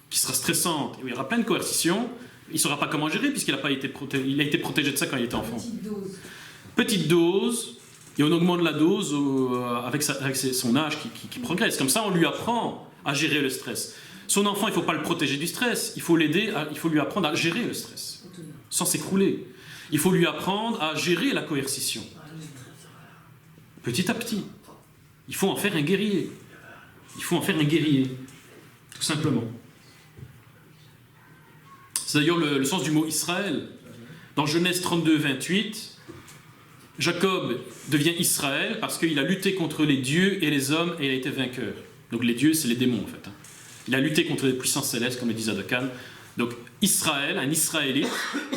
qui sera stressante, où il y aura plein de coercition, il ne saura pas comment gérer, puisqu'il a été protégé de ça quand il était enfant. Petite dose, et on augmente la dose avec son âge qui progresse. Comme ça, on lui apprend à gérer le stress. Son enfant, il ne faut pas le protéger du stress, il faut l'aider, il faut lui apprendre à gérer le stress, sans s'écrouler. Il faut lui apprendre à gérer la coercition. Petit à petit. Il faut en faire un guerrier. Il faut en faire un guerrier. Tout simplement. C'est d'ailleurs le sens du mot Israël. Dans Genèse 32, 28, Jacob devient Israël parce qu'il a lutté contre les dieux et les hommes et il a été vainqueur. Donc les dieux, c'est les démons en fait. Il a lutté contre les puissances célestes, comme le dit Zadokan. Donc Israël, un Israélite,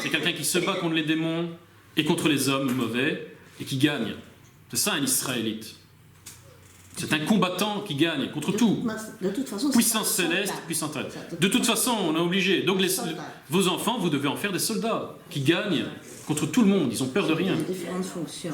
c'est quelqu'un qui se bat contre les démons et contre les hommes mauvais et qui gagne. C'est ça un Israélite. C'est un combattant qui gagne contre tout. De toute façon, Puissance céleste, puissance terrestre. De toute façon, on est obligé. Donc vos enfants, vous devez en faire des soldats qui gagnent contre tout le monde. Ils ont peur de rien. Il y a différentes fonctions.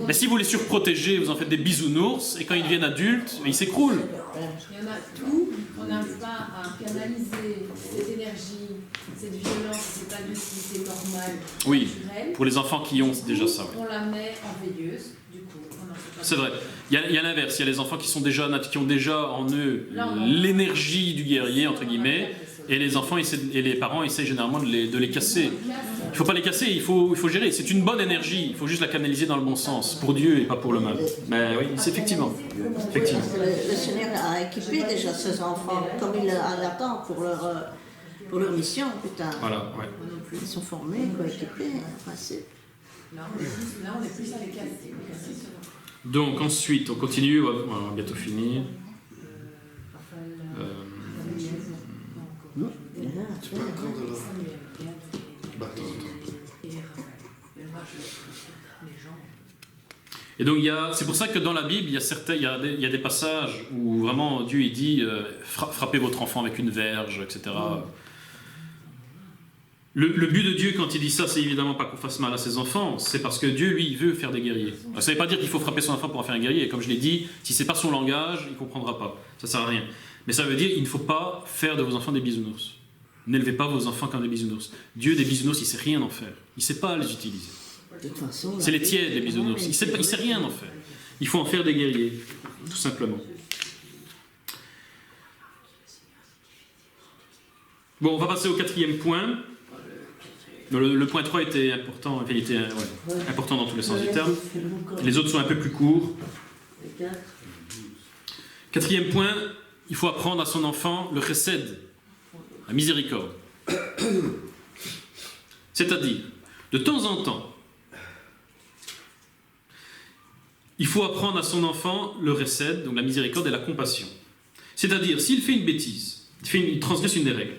Mais si vous les surprotégez, vous en faites des bisounours, et quand ils deviennent adultes, ils s'écroulent. Il y en a tout, on n'arrive pas à canaliser cette énergie, cette violence, cette agressivité normale, Oui, naturelle. pour les enfants qui ont déjà ça. Oui. On la met en veilleuse, du coup. On en fait pas C'est vrai. Il y a l'inverse. Il y a les enfants qui ont déjà en eux l'énergie du guerrier, entre guillemets, et les enfants et les parents essayent généralement de les casser. Il ne faut pas les casser, il faut gérer. C'est une bonne énergie, il faut juste la canaliser dans le bon sens, pour Dieu et pas pour le mal. Mais oui, c'est effectivement. Le Seigneur a équipé déjà ses enfants comme il l'attend pour leur mission, putain. Voilà, ouais. Ils sont formés, équipés, en principe. Là, on est plus à les casser. Donc ensuite, on continue, on va bientôt finir. Et donc c'est pour ça que dans la Bible, il y a des passages où vraiment Dieu il dit frappez votre enfant avec une verge, etc. Le but de Dieu quand il dit ça, c'est évidemment pas qu'on fasse mal à ses enfants, c'est parce que Dieu, lui, il veut faire des guerriers. Alors, ça ne veut pas dire qu'il faut frapper son enfant pour en faire un guerrier. Et comme je l'ai dit, si c'est pas son langage, il ne comprendra pas. Ça ne sert à rien. Mais ça veut dire qu'il ne faut pas faire de vos enfants des bisounours. N'élevez pas vos enfants comme des bisounours. Dieu, des bisounours, il ne sait rien en faire. Il ne sait pas les utiliser. De toute façon, C'est les tièdes, les bisounours. Il ne sait rien en faire. Il faut en faire des guerriers, tout simplement. Bon, on va passer au 4e point. Le point 3 était important, enfin, il était important dans tous les sens du terme. Les autres sont un peu plus courts. 4e point, il faut apprendre à son enfant le chesed, la miséricorde. C'est-à-dire, de temps en temps, il faut apprendre à son enfant le chesed, donc la miséricorde et la compassion. C'est-à-dire, s'il fait une bêtise, il transgresse une des règles,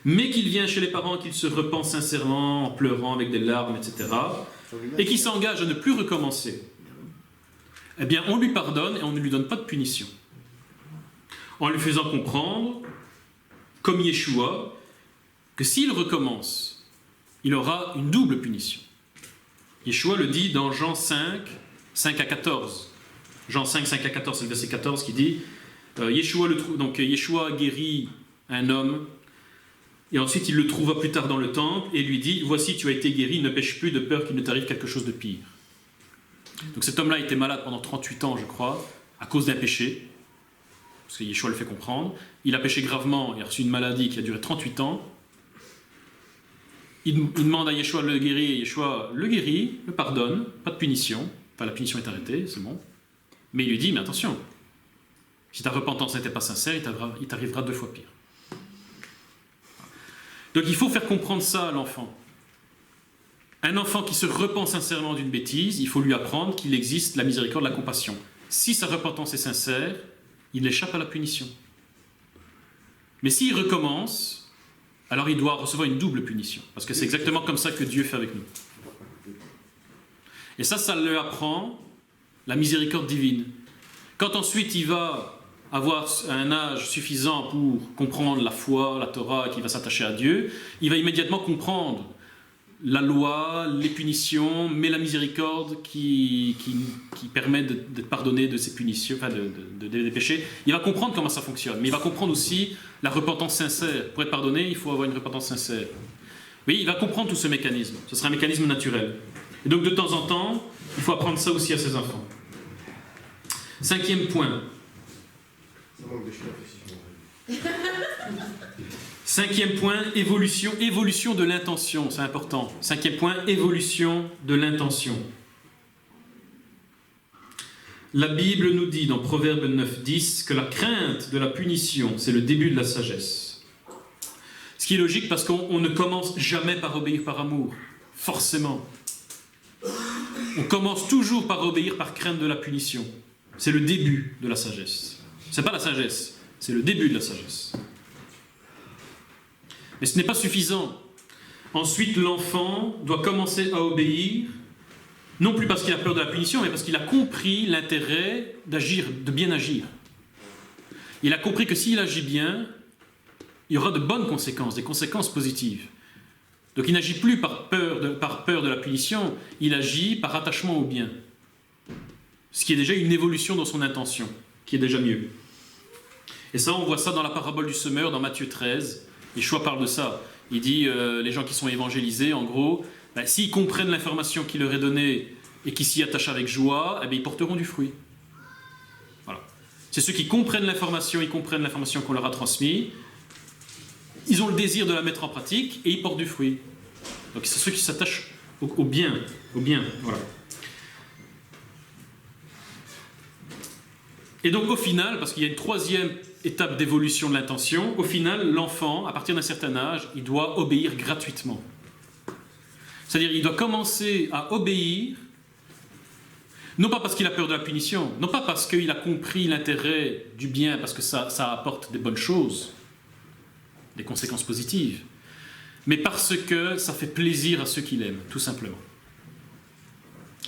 mais qu'il vient chez les parents, qu'il se repent sincèrement, en pleurant avec des larmes, etc., et qu'il s'engage à ne plus recommencer, eh bien, on lui pardonne et on ne lui donne pas de punition. En lui faisant comprendre, comme Yeshua, que s'il recommence, il aura une double punition. Yeshua le dit dans Jean 5, 5 à 14. Jean 5, 5 à 14, c'est le verset 14 qui dit Yeshua guérit un homme, et ensuite il le trouva plus tard dans le temple et lui dit « Voici, tu as été guéri, ne pêche plus de peur qu'il ne t'arrive quelque chose de pire. » Donc cet homme-là était malade pendant 38 ans, je crois, à cause d'un péché, parce que Yeshua le fait comprendre. Il a péché gravement et a reçu une maladie qui a duré 38 ans. Il demande à Yeshua de le guérir, et Yeshua le guérit, le pardonne, pas de punition. Enfin, la punition est arrêtée, c'est bon. Mais il lui dit « Mais attention, si ta repentance n'était pas sincère, il t'arrivera 2 fois pire. » Donc il faut faire comprendre ça à l'enfant. Un enfant qui se repent sincèrement d'une bêtise, il faut lui apprendre qu'il existe la miséricorde, la compassion. Si sa repentance est sincère, il échappe à la punition. Mais s'il recommence, alors il doit recevoir une double punition. Parce que c'est exactement comme ça que Dieu fait avec nous. Et ça lui apprend la miséricorde divine. Quand ensuite il va avoir un âge suffisant pour comprendre la foi, la Torah, qui va s'attacher à Dieu, il va immédiatement comprendre la loi, les punitions, mais la miséricorde qui permet de pardonner de ses punitions, enfin des péchés. Il va comprendre comment ça fonctionne, mais il va comprendre aussi la repentance sincère. Pour être pardonné, il faut avoir une repentance sincère. Oui, il va comprendre tout ce mécanisme. Ce sera un mécanisme naturel. Et donc de temps en temps, il faut apprendre ça aussi à ses enfants. 5e point. 5e point, évolution de l'intention, c'est important. 5e point, évolution de l'intention. La Bible nous dit dans Proverbe 9, 10 que la crainte de la punition, c'est le début de la sagesse. Ce qui est logique parce qu'on ne commence jamais par obéir par amour, forcément. On commence toujours par obéir par crainte de la punition. C'est le début de la sagesse. C'est pas la sagesse, c'est le début de la sagesse. Mais ce n'est pas suffisant. Ensuite, l'enfant doit commencer à obéir, non plus parce qu'il a peur de la punition, mais parce qu'il a compris l'intérêt d'agir, de bien agir. Il a compris que s'il agit bien, il y aura de bonnes conséquences, des conséquences positives. Donc il n'agit plus par peur de la punition, il agit par attachement au bien. Ce qui est déjà une évolution dans son intention, qui est déjà mieux. Et ça, on voit ça dans la parabole du semeur, dans Matthieu 13. Yeshua parle de ça. Il dit, les gens qui sont évangélisés, en gros, s'ils comprennent l'information qui leur est donnée et qui s'y attachent avec joie, ils porteront du fruit. Voilà. C'est ceux qui comprennent l'information, ils comprennent l'information qu'on leur a transmise, ils ont le désir de la mettre en pratique et ils portent du fruit. Donc c'est ceux qui s'attachent au bien, voilà. Et donc au final, parce qu'il y a une 3e étape d'évolution de l'intention, au final, l'enfant, à partir d'un certain âge, il doit obéir gratuitement. C'est-à-dire, il doit commencer à obéir, non pas parce qu'il a peur de la punition, non pas parce qu'il a compris l'intérêt du bien, parce que ça apporte des bonnes choses, des conséquences positives, mais parce que ça fait plaisir à ceux qu'il aime, tout simplement.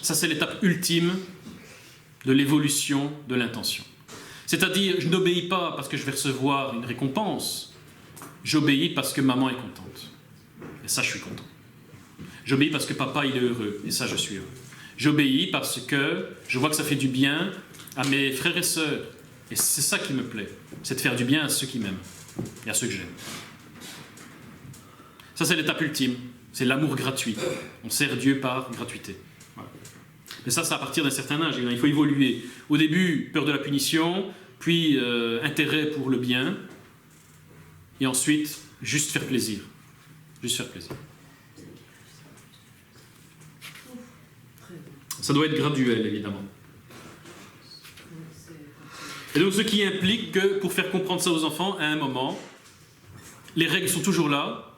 Ça, c'est l'étape ultime de l'évolution de l'intention. C'est-à-dire, je n'obéis pas parce que je vais recevoir une récompense, j'obéis parce que maman est contente. Et ça, je suis content. J'obéis parce que papa, il est heureux. Et ça, je suis heureux. J'obéis parce que je vois que ça fait du bien à mes frères et sœurs. Et c'est ça qui me plaît. C'est de faire du bien à ceux qui m'aiment et à ceux que j'aime. Ça, c'est l'étape ultime. C'est l'amour gratuit. On sert Dieu par gratuité. Voilà. Mais ça, c'est à partir d'un certain âge. Il faut évoluer. Au début, peur de la punition, puis intérêt pour le bien, et ensuite, juste faire plaisir. Juste faire plaisir. Ça doit être graduel, évidemment. Et donc, ce qui implique que, pour faire comprendre ça aux enfants, à un moment, les règles sont toujours là,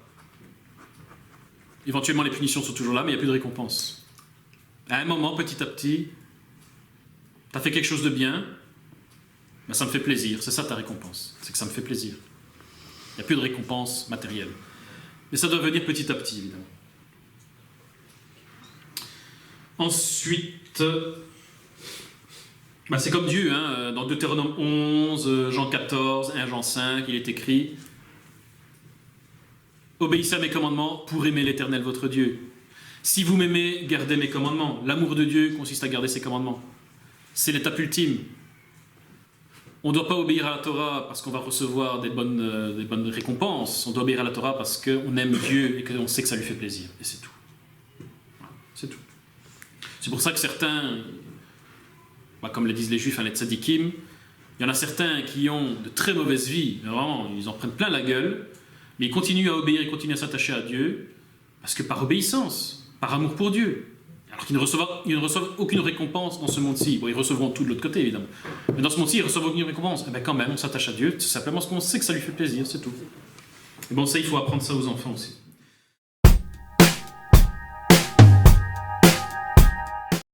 éventuellement les punitions sont toujours là, mais il n'y a plus de récompense. À un moment, petit à petit, tu as fait quelque chose de bien, ben ça me fait plaisir, c'est ça ta récompense, c'est que ça me fait plaisir. Il n'y a plus de récompense matérielle. Mais ça doit venir petit à petit, évidemment. Ensuite, ben c'est comme Dieu, hein, dans Deutéronome 11, Jean 14, 1 Jean 5, il est écrit « Obéissez à mes commandements pour aimer l'Éternel votre Dieu. Si vous m'aimez, gardez mes commandements. » L'amour de Dieu consiste à garder ses commandements. C'est l'étape ultime. On ne doit pas obéir à la Torah parce qu'on va recevoir des bonnes récompenses. On doit obéir à la Torah parce qu'on aime Dieu et qu'on sait que ça lui fait plaisir. Et c'est tout. Voilà, c'est tout. C'est pour ça que certains, comme le disent les Juifs, les tzadikim, il y en a certains qui ont de très mauvaises vies, vraiment, ils en prennent plein la gueule, mais ils continuent à obéir, ils continuent à s'attacher à Dieu, parce que par obéissance, par amour pour Dieu. Alors qu'ils ne reçoivent aucune récompense dans ce monde-ci. Bon, ils recevront tout de l'autre côté, évidemment. Mais dans ce monde-ci, ils ne reçoivent aucune récompense. Eh bien, quand même, on s'attache à Dieu, tout simplement parce qu'on sait que ça lui fait plaisir, c'est tout. Et bon, ça, il faut apprendre ça aux enfants aussi.